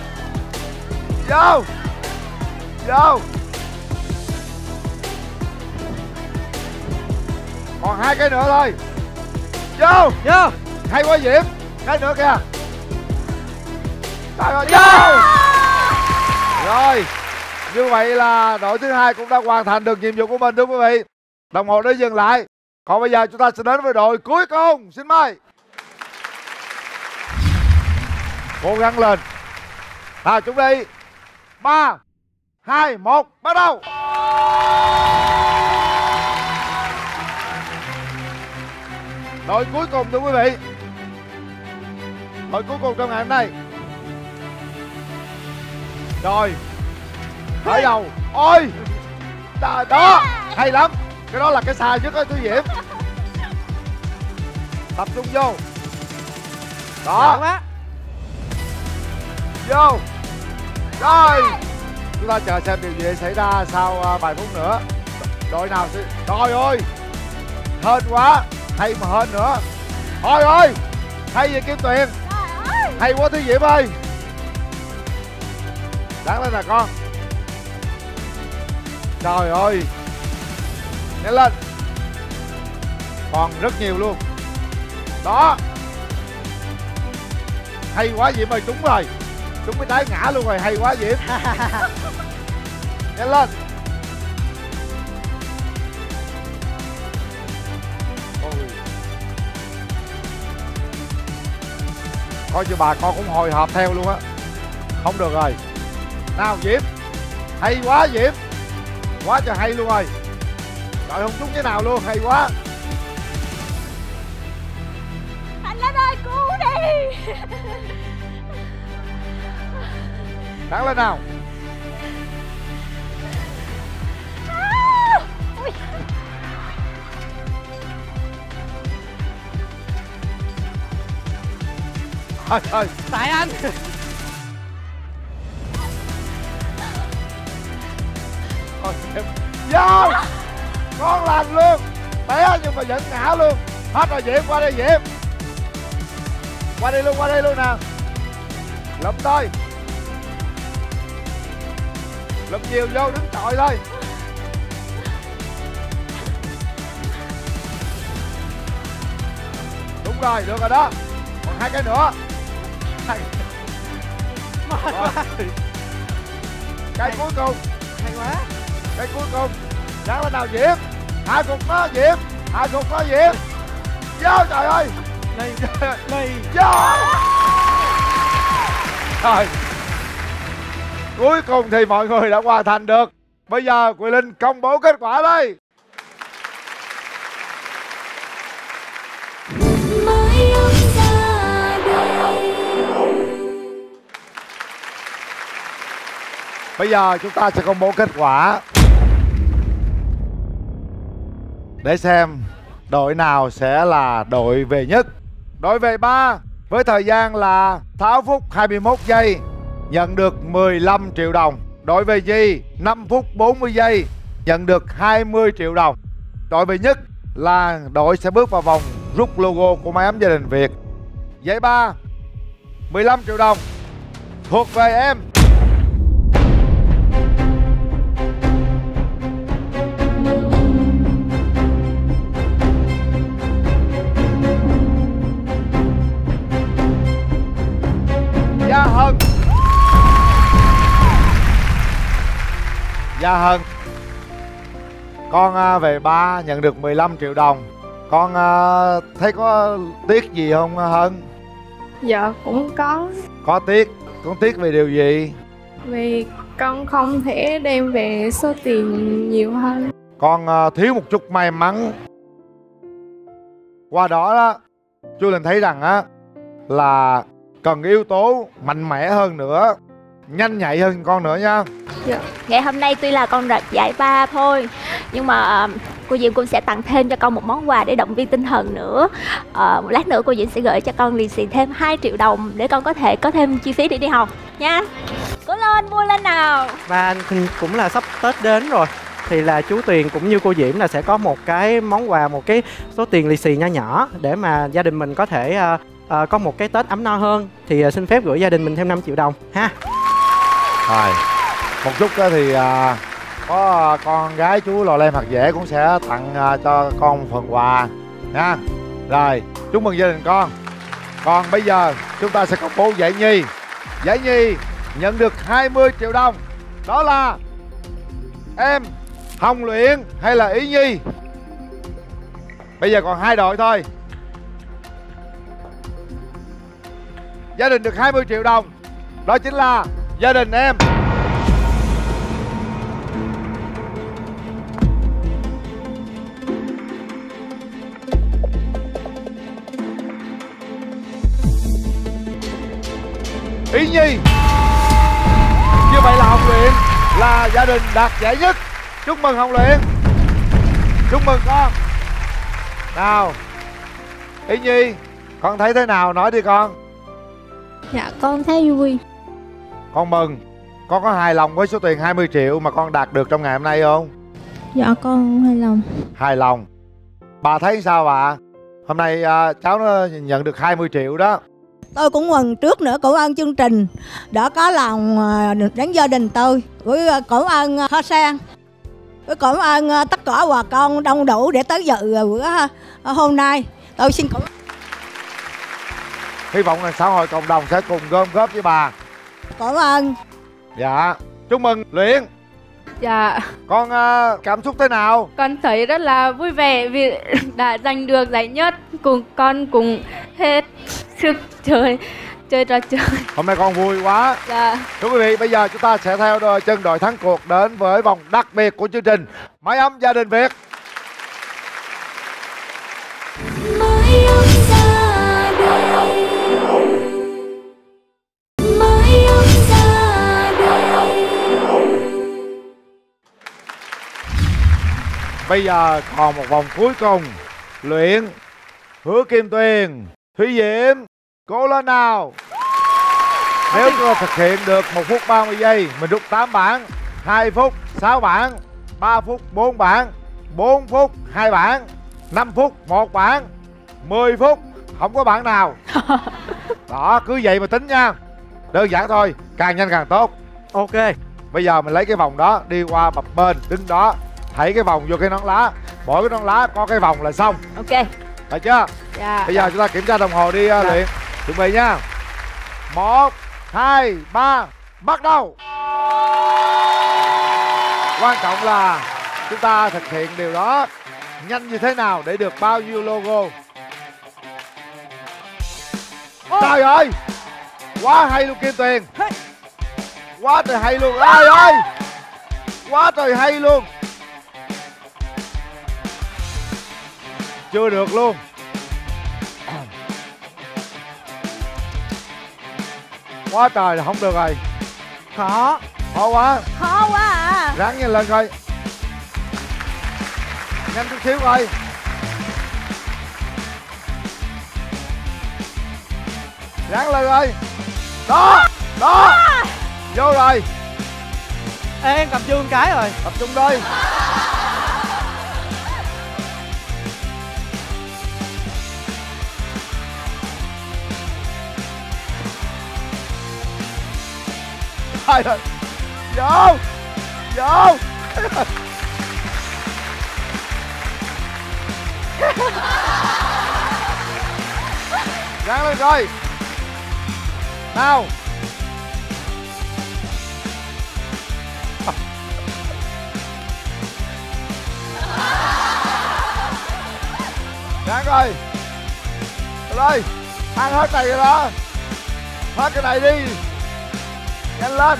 Còn 2 cái nữa thôi. Vô. Hay quá Diễm. Cái nữa kìa. Trời ơi, vô. Rồi. Như vậy là đội thứ 2 cũng đã hoàn thành được nhiệm vụ của mình, đúng quý vị. Đồng hồ đã dừng lại. Còn bây giờ chúng ta sẽ đến với đội cuối cùng. Xin mời. Cố gắng lên. Nào chúng đi. 3, 2, 1 bắt đầu. Đội cuối cùng thưa quý vị. Đội cuối cùng trong ngày hôm nay. Rồi. Khởi đầu. Ôi. Đó. Hay lắm. Cái đó là cái xa nhất đó Thúy Diễm. Tập trung vô. Đó. Vô. Rồi, chúng ta chờ xem điều gì xảy ra sau vài phút nữa. Đội nào sẽ... Trời ơi, hên quá. Hay mà hên nữa. Thôi ơi, hay vậy Kim Tuyền. Hay quá Thúy Diễm ơi. Đáng lên nè con. Trời ơi, nhanh lên. Còn rất nhiều luôn. Đó. Hay quá Diễm ơi, trúng rồi. Trúng cái trái ngã luôn rồi, hay quá Diễm. Nhanh lên. Coi như bà con cũng hồi hộp theo luôn á. Không được rồi. Nào Diễm. Hay quá Diễm. Quá trời hay luôn rồi. Trời, không trúng cái nào luôn, hay quá. Anh lên ơi, cứu đi. Đáng lên nào. Trời ơi. Tại anh. Vô. Con lành luôn. Bé nhưng mà vẫn ngã luôn. Hết rồi Diễm, qua đây Diễm. Qua đây luôn nè. Lụm thôi. Lụm nhiều vô, đứng chọi thôi. Đúng rồi, được rồi đó. Còn 2 cái nữa. Cái cuối cùng. Hay quá. Cái cuối cùng. Dán lên nào Diễm. Hạ gục nó Diễm. Hạ gục nó Diễm. Vô trời ơi. Này. Vô. Rồi. Cuối cùng thì mọi người đã hoàn thành được. Bây giờ Quỳ Linh công bố kết quả đây. Bây giờ chúng ta sẽ công bố kết quả để xem đội nào sẽ là đội về nhất. Đội về 3 với thời gian là 6 phút 21 giây nhận được 15 triệu đồng. Đội về Di 5 phút 40 giây nhận được 20 triệu đồng. Đội về nhất là đội sẽ bước vào vòng rút logo của mái ấm gia đình Việt. Giây 3 15 triệu đồng thuộc về em. Gia Hân. Gia Hân, con về 3 nhận được 15 triệu đồng. Con thấy có tiếc gì không Hân? Dạ cũng có. Có tiếc. Con tiếc về điều gì? Vì con không thể đem về số tiền nhiều hơn. Con thiếu một chút may mắn. Qua đó đó, chú Linh thấy rằng á là cần yếu tố mạnh mẽ hơn nữa, nhanh nhạy hơn con nữa nha. Dạ. Ngày hôm nay tuy là con đoạt giải 3 thôi, nhưng mà cô Diễm cũng sẽ tặng thêm cho con một món quà để động viên tinh thần nữa. Một lát nữa cô Diễm sẽ gửi cho con lì xì thêm 2 triệu đồng để con có thể có thêm chi phí để đi học nha. Cố lên, mua lên nào. Và cũng là sắp Tết đến rồi, thì là chú Tuyền cũng như cô Diễm là sẽ có một cái món quà, một cái số tiền lì xì nho nhỏ để mà gia đình mình có thể có một cái Tết ấm no hơn. Thì xin phép gửi gia đình mình thêm 5 triệu đồng ha. Rồi, một chút đó thì có con gái chú Lò Lem Hạt Dẻ cũng sẽ tặng cho con một phần quà nha. Rồi, chúc mừng gia đình con. Còn bây giờ chúng ta sẽ công bố giải nhì. Giải nhì nhận được 20 triệu đồng. Đó là em Hồng Luyện hay là Ý Nhi? Bây giờ còn 2 đội thôi. Gia đình được 20 triệu đồng. Đó chính là gia đình em. Ý Nhi. Như vậy là Hồng Luyện là gia đình đạt giải nhất. Chúc mừng Hồng Luyện. Chúc mừng con. Nào Ý Nhi, con thấy thế nào, nói đi con. Dạ con thấy vui. Con mừng. Con có hài lòng với số tiền 20 triệu mà con đạt được trong ngày hôm nay không? Dạ con hài lòng. Hài lòng. Bà thấy sao bà? Hôm nay cháu nó nhận được 20 triệu đó. Tôi cũng mừng trước nữa, cảm ơn chương trình đã có lòng đến gia đình tôi. Với cảm ơn Hoa Sen. Với cảm ơn tất cả bà con đông đủ để tới dự bữa hôm nay. Tôi xin cảm ơn. Hy vọng là xã hội cộng đồng sẽ cùng gom góp với bà. Cảm ơn. Dạ. Chúc mừng Luyện. Dạ. Con cảm xúc thế nào? Con thấy rất là vui vẻ vì đã giành được giải nhất. Con cũng hết sức chơi trò chơi. Hôm nay con vui quá. Dạ. Thưa quý vị, bây giờ chúng ta sẽ theo chân đội thắng cuộc đến với vòng đặc biệt của chương trình Mái ấm gia đình Việt. Mái ấm gia đình. Mái ấm gia đình. Bây giờ còn một vòng cuối cùng. Luyện, Hứa Kim Tuyền, Thúy Diễm, cố lên nào. Nếu chúng ta thực hiện được 1 phút 30 giây, mình rút 8 bảng, 2 phút 6 bảng, 3 phút 4 bảng, 4 phút 2 bảng, 5 phút 1 bảng, 10 phút không có bảng nào. Đó, cứ vậy mà tính nha. Đơn giản thôi, càng nhanh càng tốt. Ok. Bây giờ mình lấy cái vòng đó, đi qua bập bên, đứng đó, thảy cái vòng vô cái nón lá. Mỗi cái nón lá có cái vòng là xong. Ok. Được chưa? Dạ. Bây giờ chúng ta kiểm tra đồng hồ đi Luyện. Chuẩn bị nha. 1, 2, 3, bắt đầu. Quan trọng là chúng ta thực hiện điều đó nhanh như thế nào để được bao nhiêu logo. Trời ơi, quá hay luôn Kim Tuyền. Quá trời hay luôn. Trời ơi, quá trời hay luôn. Chưa được luôn. Quá trời là không được rồi. Khó. Khó quá. Khó quá à. Ráng nhanh lên coi. Nhanh chút xíu coi. Ráng lên coi. Đó. Đó. Vô rồi. Ê, em cầm chương cái rồi. Tập trung đây. Trời ơi. Vô. Vô. Ráng lên coi. Nào. Ráng coi. Rồi đây. Ăn hết này rồi đó. Hết cái này đi. Nhanh lên.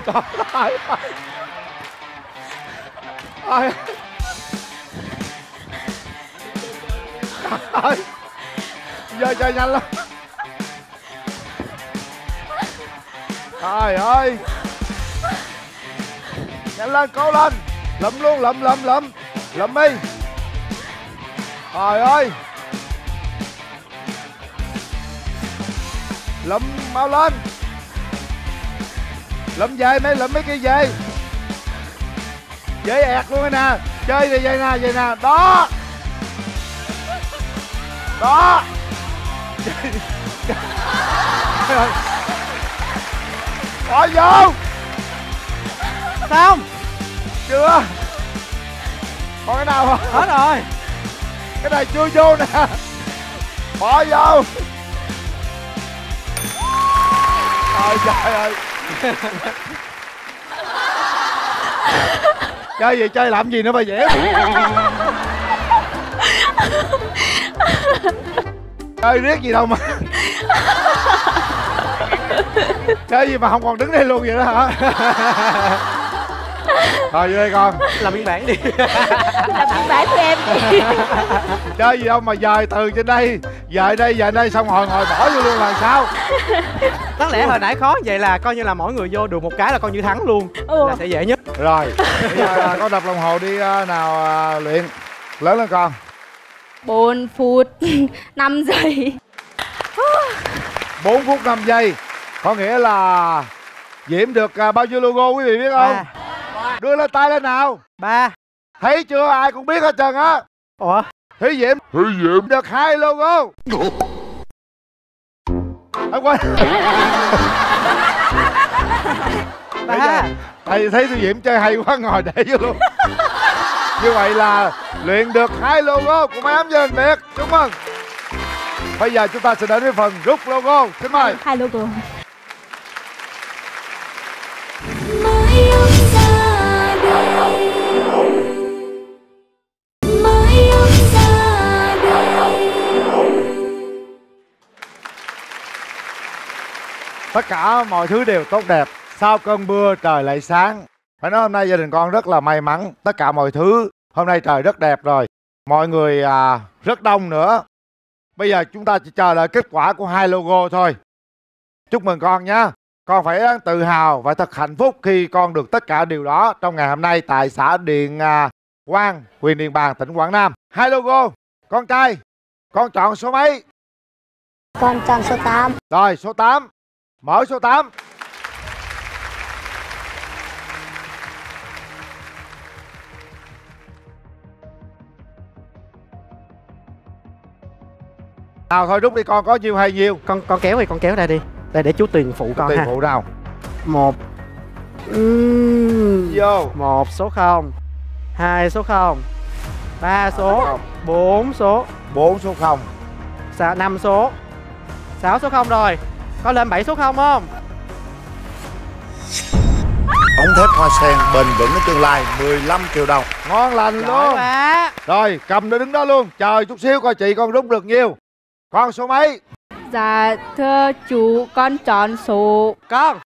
Trời ơi. Trời ơi. Giờ chơi nhanh lắm. Trời ơi. Nhanh lên, cố lên. Lụm luôn, lụm. Lụm đi. Trời ơi. Lụm mau lên. Lụm về mấy kia về. Dễ ẹt luôn nè. Chơi thì vậy nè. Đó. Đó. Bỏ vô. Xong. Chưa. Còn cái nào không? Hết rồi. Cái này chưa vô nè. Bỏ vô. Trời ơi. Chơi gì chơi làm gì nữa mà dễ. Chơi riết gì đâu mà. Chơi gì mà không còn đứng đây luôn vậy đó hả? Thôi vô đây con. Làm biên bản đi. Làm biên bản của em đi. Chơi gì đâu mà dời từ trên đây về đây xong ngồi bỏ vô luôn là sao? Đáng lẽ hồi nãy khó vậy là coi như là mỗi người vô được một cái là coi như thắng luôn. Là sẽ dễ nhất. Rồi, bây giờ con đập đồng hồ đi nào Luyện. Lớn lên con. 4 phút 5 giây. 4 phút 5 giây. Có nghĩa là Diễm được bao nhiêu logo quý vị biết không? 3. Đưa lên tay lên nào. 3. Thấy chưa, ai cũng biết hết trơn á. Ủa? Thúy Diễm được 2 logo. Quên. Thầy thấy Thúy Diễm chơi hay quá, ngồi để vô luôn. Như vậy là Luyện được 2 logo của máy ấm gia đình Việt. Chúc mừng. Bây giờ chúng ta sẽ đến với phần rút logo. Xin mời. 2 logo. Mới ông ra đời, mới ông ra đời. Tất cả mọi thứ đều tốt đẹp. Sau cơn mưa trời lại sáng. Phải nói hôm nay gia đình con rất là may mắn. Tất cả mọi thứ hôm nay trời rất đẹp rồi. Mọi người rất đông nữa. Bây giờ chúng ta chỉ chờ đợi kết quả của 2 logo thôi. Chúc mừng con nhé. Con phải tự hào và thật hạnh phúc khi con được tất cả điều đó trong ngày hôm nay tại xã Điện Quang, huyện Điện Bàn, tỉnh Quảng Nam. 2 logo. Con trai, con chọn số mấy? Con chọn số 8. Rồi, số 8. Mở số 8. Nào thôi rút đi con, có nhiêu hay nhiêu? Con kéo đi, con kéo đây đi. Đây để chú Tuyền phụ con Tuyền ha. phụ nào. 1. Vô. 1 số 0. 2 số 0. 3 số. 4 số. 4 số 0. 5 số. 6 số 0 rồi. Có lên 7 số 0 không? Ống thép hoa sen bền vững đến tương lai, 15 triệu đồng. Ngon lành luôn. Quá. Rồi cầm nó đứng đó luôn. Chờ chút xíu coi chị con rút được nhiêu. Con số mấy? Dạ thưa chú, con chọn số... Con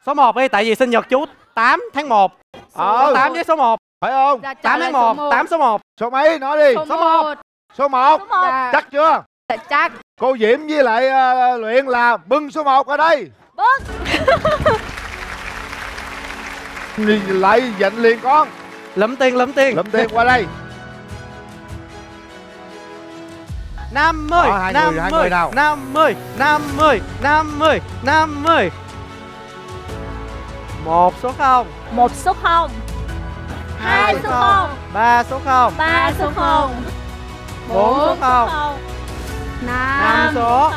số 1 đi, tại vì sinh nhật chú 8 tháng 1. Số 8 với số 1. Phải không? Dạ, 8 tháng 1, 8 số 1. Số mấy nói đi. Số 1. Số 1. Dạ. Chắc chưa? Dạ chắc. Cô Diễm với lại Luyện là bưng số 1 ở đây. Bưng. Lại giành liền con. Lụm tiền. Lụm tiền qua đây. 50, hai người nào. 50. 1 số 0. 1 số 0. 2 số 0. 3 số 0. 3 số 0. 4 số 0. 5 số.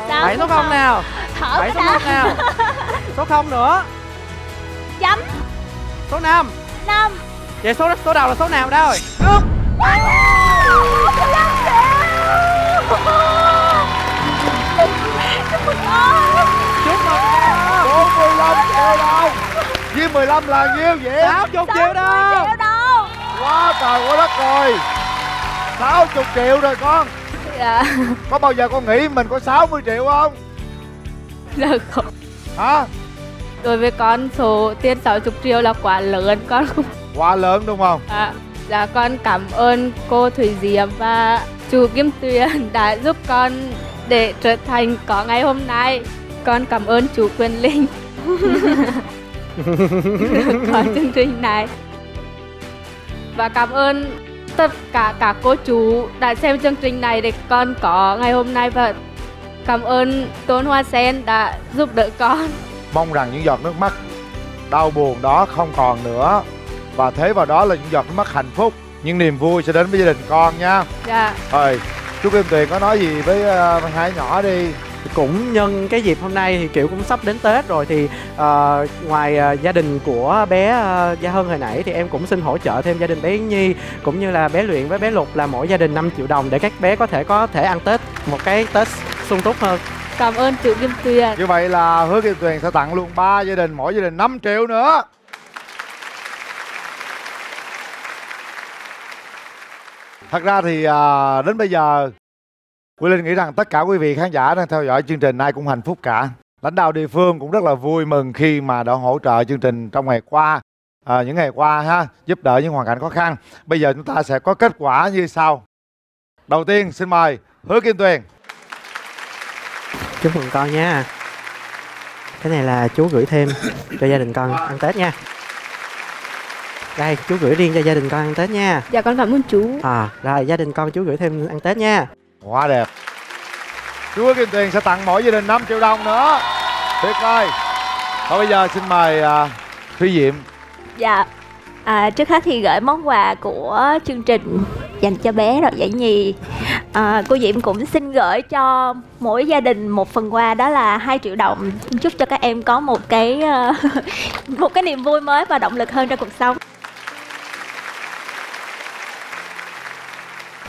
7 số 0 nào. 7 số 0 nào. Số 0 nữa. Chấm. Số 5. 5. Vậy số đầu là số nào đâu? Chúc mừng 45 triệu đồng. Với 15 là nhiêu vậy? 60 triệu đâu. Quá trời quá đất rồi. 60 triệu rồi con. Dạ. Có bao giờ con nghĩ mình có 60 triệu không? Dạ không. Hả? Đối với con số tiền 60 triệu là quá lớn, con không... Quá lớn đúng không? Dạ con cảm ơn cô Thủy Diễm và chú Kim Tuyền đã giúp con để trở thành có ngày hôm nay. Con cảm ơn chú Quyền Linh có chương trình này. Và cảm ơn tất cả các cô chú đã xem chương trình này để con có ngày hôm nay. Và cảm ơn Tôn Hoa Sen đã giúp đỡ con. Mong rằng những giọt nước mắt đau buồn đó không còn nữa, và thế vào đó là những giọt nước mắt hạnh phúc, những niềm vui sẽ đến với gia đình con nha. Dạ. Rồi, chú Kim Tuyền có nói gì với hai nhỏ đi. Cũng nhân cái dịp hôm nay thì Kiều cũng sắp đến Tết rồi, thì ngoài gia đình của bé Gia Hân hồi nãy thì em cũng xin hỗ trợ thêm gia đình bé Yến Nhi cũng như là bé Luyện với bé Lục là mỗi gia đình 5 triệu đồng để các bé có thể ăn Tết một cái Tết sung túc hơn. Cảm ơn chú Kim Tuyền. Như vậy là Hứa Kim Tuyền sẽ tặng luôn 3 gia đình, mỗi gia đình 5 triệu nữa. Thật ra thì đến bây giờ Quy Linh nghĩ rằng tất cả quý vị khán giả đang theo dõi chương trình ai cũng hạnh phúc cả. Lãnh đạo địa phương cũng rất là vui mừng khi mà đã hỗ trợ chương trình trong ngày qua, những ngày qua ha, giúp đỡ những hoàn cảnh khó khăn. Bây giờ chúng ta sẽ có kết quả như sau. Đầu tiên xin mời Hứa Kim Tuyền. Chúc mừng con nha. Cái này là chú gửi thêm cho gia đình con ăn Tết nha. Đây, chú gửi riêng cho gia đình con ăn Tết nha. Dạ con cảm ơn chú. Rồi gia đình con chú gửi thêm ăn Tết nha. Quá đẹp. Chú Kim Tuyền sẽ tặng mỗi gia đình 5 triệu đồng nữa. Tuyệt vời. Và bây giờ xin mời Thúy Diệm. Dạ. Trước hết thì gửi món quà của chương trình dành cho bé đoạt giải nhì. Cô Diệm cũng xin gửi cho mỗi gia đình một phần quà, đó là 2 triệu đồng. Chúc cho các em có một cái một cái niềm vui mới và động lực hơn trong cuộc sống.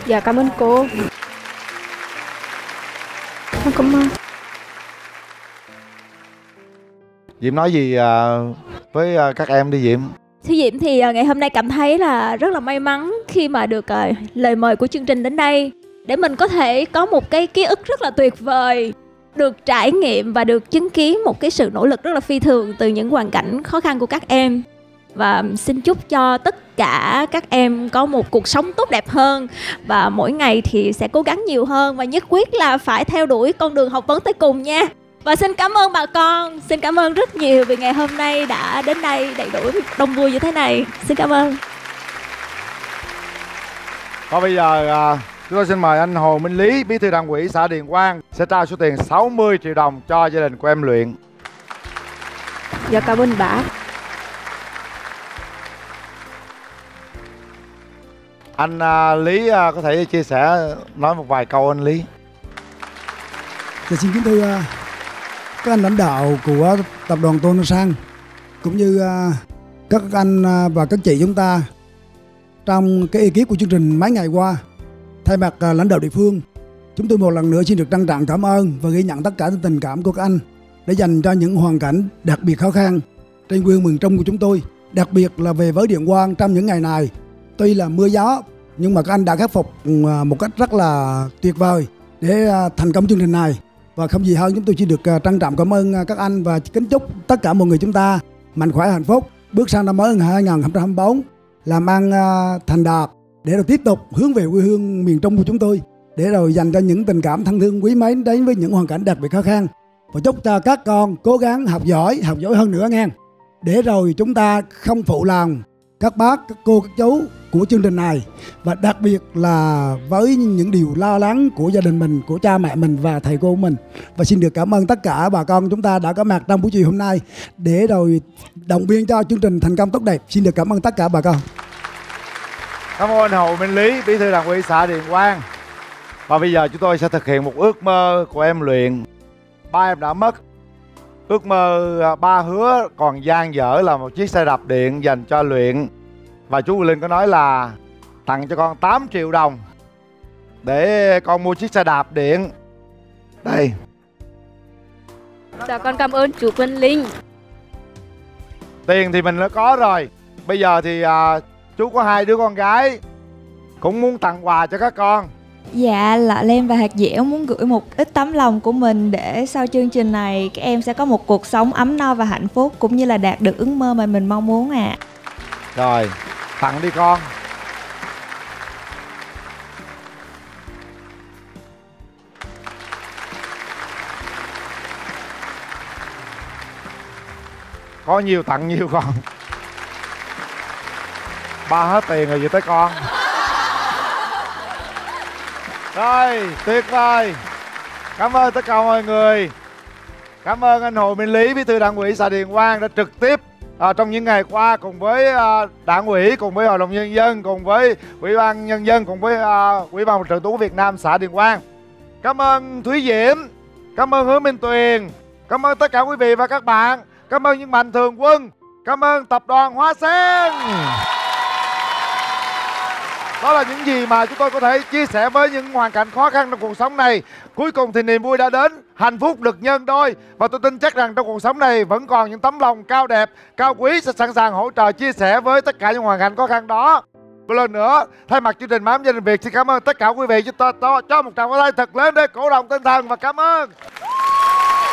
Dạ cảm ơn cô. Cảm ơn. Diệm nói gì với các em đi Diệm? Thúy Diệm thì ngày hôm nay cảm thấy là rất là may mắn khi mà được lời mời của chương trình đến đây, để mình có thể có một cái ký ức rất là tuyệt vời, được trải nghiệm và được chứng kiến một cái sự nỗ lực rất là phi thường từ những hoàn cảnh khó khăn của các em. Và xin chúc cho tất cả các em có một cuộc sống tốt đẹp hơn, và mỗi ngày thì sẽ cố gắng nhiều hơn, và nhất quyết là phải theo đuổi con đường học vấn tới cùng nha. Và xin cảm ơn bà con, xin cảm ơn rất nhiều vì ngày hôm nay đã đến đây đầy đủ đông vui như thế này. Xin cảm ơn. Và bây giờ chúng tôi xin mời anh Hồ Minh Lý, Bí thư Đảng ủy xã Điền Quang sẽ trao số tiền 60 triệu đồng cho gia đình của em Luyện. Dạ cảm ơn bác. Anh Lý có thể chia sẻ nói một vài câu anh Lý. Dạ, xin kính thưa các anh lãnh đạo của tập đoàn Tôn Sang, cũng như các anh và các chị chúng ta trong cái ekip của chương trình mấy ngày qua. Thay mặt lãnh đạo địa phương, chúng tôi một lần nữa xin được trân trọng cảm ơn và ghi nhận tất cả tình cảm của các anh để dành cho những hoàn cảnh đặc biệt khó khăn trên quê miền Trung của chúng tôi, đặc biệt là về với Điện Quang trong những ngày này. Tuy là mưa gió nhưng mà các anh đã khắc phục một cách rất là tuyệt vời để thành công chương trình này. Và không gì hơn, chúng tôi chỉ được trân trọng cảm ơn các anh và kính chúc tất cả mọi người chúng ta mạnh khỏe hạnh phúc, bước sang năm mới 2024 làm ăn thành đạt, để rồi tiếp tục hướng về quê hương miền Trung của chúng tôi, để rồi dành cho những tình cảm thân thương quý mến đến với những hoàn cảnh đặc biệt khó khăn. Và chúc cho các con cố gắng học giỏi hơn nữa nghe, để rồi chúng ta không phụ lòng các bác, các cô, các chú của chương trình này, và đặc biệt là với những điều lo lắng của gia đình mình, của cha mẹ mình và thầy cô của mình. Và xin được cảm ơn tất cả bà con chúng ta đã có mặt trong buổi chiều hôm nay để rồi động viên cho chương trình thành công tốt đẹp. Xin được cảm ơn tất cả bà con. Cảm ơn anh Hồ Minh Lý, Bí thư Đảng ủy xã Điền Quang. Và bây giờ chúng tôi sẽ thực hiện một ước mơ của em Luyện. Ba em đã mất. Ước mơ ba hứa còn dang dở là một chiếc xe đạp điện dành cho Luyện. Và chú Linh có nói là tặng cho con 8 triệu đồng để con mua chiếc xe đạp điện. Đây. Dạ con cảm ơn chú Quỳnh Linh. Tiền thì mình đã có rồi. Bây giờ thì chú có 2 đứa con gái, cũng muốn tặng quà cho các con. Dạ, Lạ Lem và Hạt Dẻo muốn gửi một ít tấm lòng của mình để sau chương trình này các em sẽ có một cuộc sống ấm no và hạnh phúc, cũng như là đạt được ước mơ mà mình mong muốn ạ. Rồi, tặng đi con. Có nhiều tặng nhiều con. Ba hết tiền rồi, về tới con. Rồi, tuyệt vời. Cảm ơn tất cả mọi người. Cảm ơn anh Hồ Minh Lý, Bí thư Đảng ủy xã Điền Quang đã trực tiếp trong những ngày qua cùng với Đảng ủy, cùng với Hội đồng Nhân dân, cùng với Ủy ban Nhân dân, cùng với Ủy ban Mặt trận Tổ quốc Việt Nam xã Điền Quang. Cảm ơn Thúy Diễm, cảm ơn Hứa Minh Tuyền, cảm ơn tất cả quý vị và các bạn. Cảm ơn những mạnh thường quân, cảm ơn tập đoàn Hoa Sen. Đó là những gì mà chúng tôi có thể chia sẻ với những hoàn cảnh khó khăn trong cuộc sống này. Cuối cùng thì niềm vui đã đến, hạnh phúc được nhân đôi. Và tôi tin chắc rằng trong cuộc sống này vẫn còn những tấm lòng cao đẹp, cao quý sẽ sẵn sàng hỗ trợ, chia sẻ với tất cả những hoàn cảnh khó khăn đó. Một lần nữa, thay mặt chương trình Mái Ấm Gia Đình Việt, xin cảm ơn tất cả quý vị. Chúng ta cho một tràng pháo tay thật lớn để cổ động tinh thần và cảm ơn.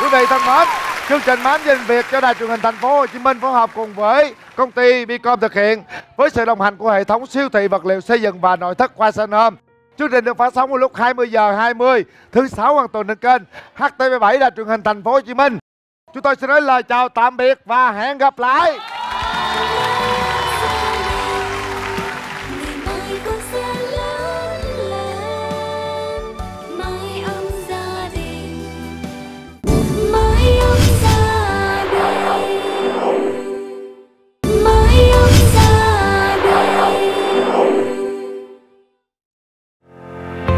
Quý vị thân mến, chương trình Mái Ấm Gia Đình Việt do Đài Truyền hình Thành phố Hồ Chí Minh phối hợp cùng với công ty Bicom thực hiện với sự đồng hành của hệ thống siêu thị vật liệu xây dựng và nội thất Hoa Sen Home. Chương trình được phát sóng vào lúc 20h20 thứ 6 hàng tuần trên kênh HTV7 Đài Truyền hình Thành phố Hồ Chí Minh. Chúng tôi xin nói lời chào tạm biệt và hẹn gặp lại.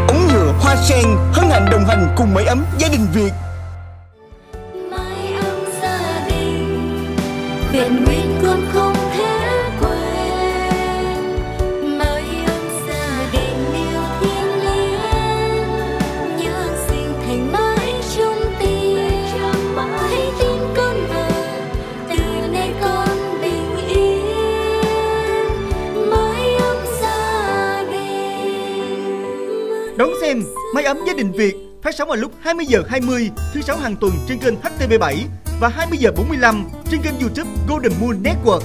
Ống nhựa Hoa Sen hân hạnh đồng hành cùng mái ấm gia đình Việt. Mái ấm gia đình, vẹn nguyên con không thể quên. Mái ấm gia đình yêu thiêng liêng, nhớ sinh thành mãi trong tim. Hãy tin con mà từ nay con bình yên. Mái ấm gia đình. Đón xem Mái ấm gia đình Việt phát sóng vào lúc 20h20 thứ 6 hàng tuần trên kênh HTV7 và 20h45 trên kênh YouTube Golden Moon Network.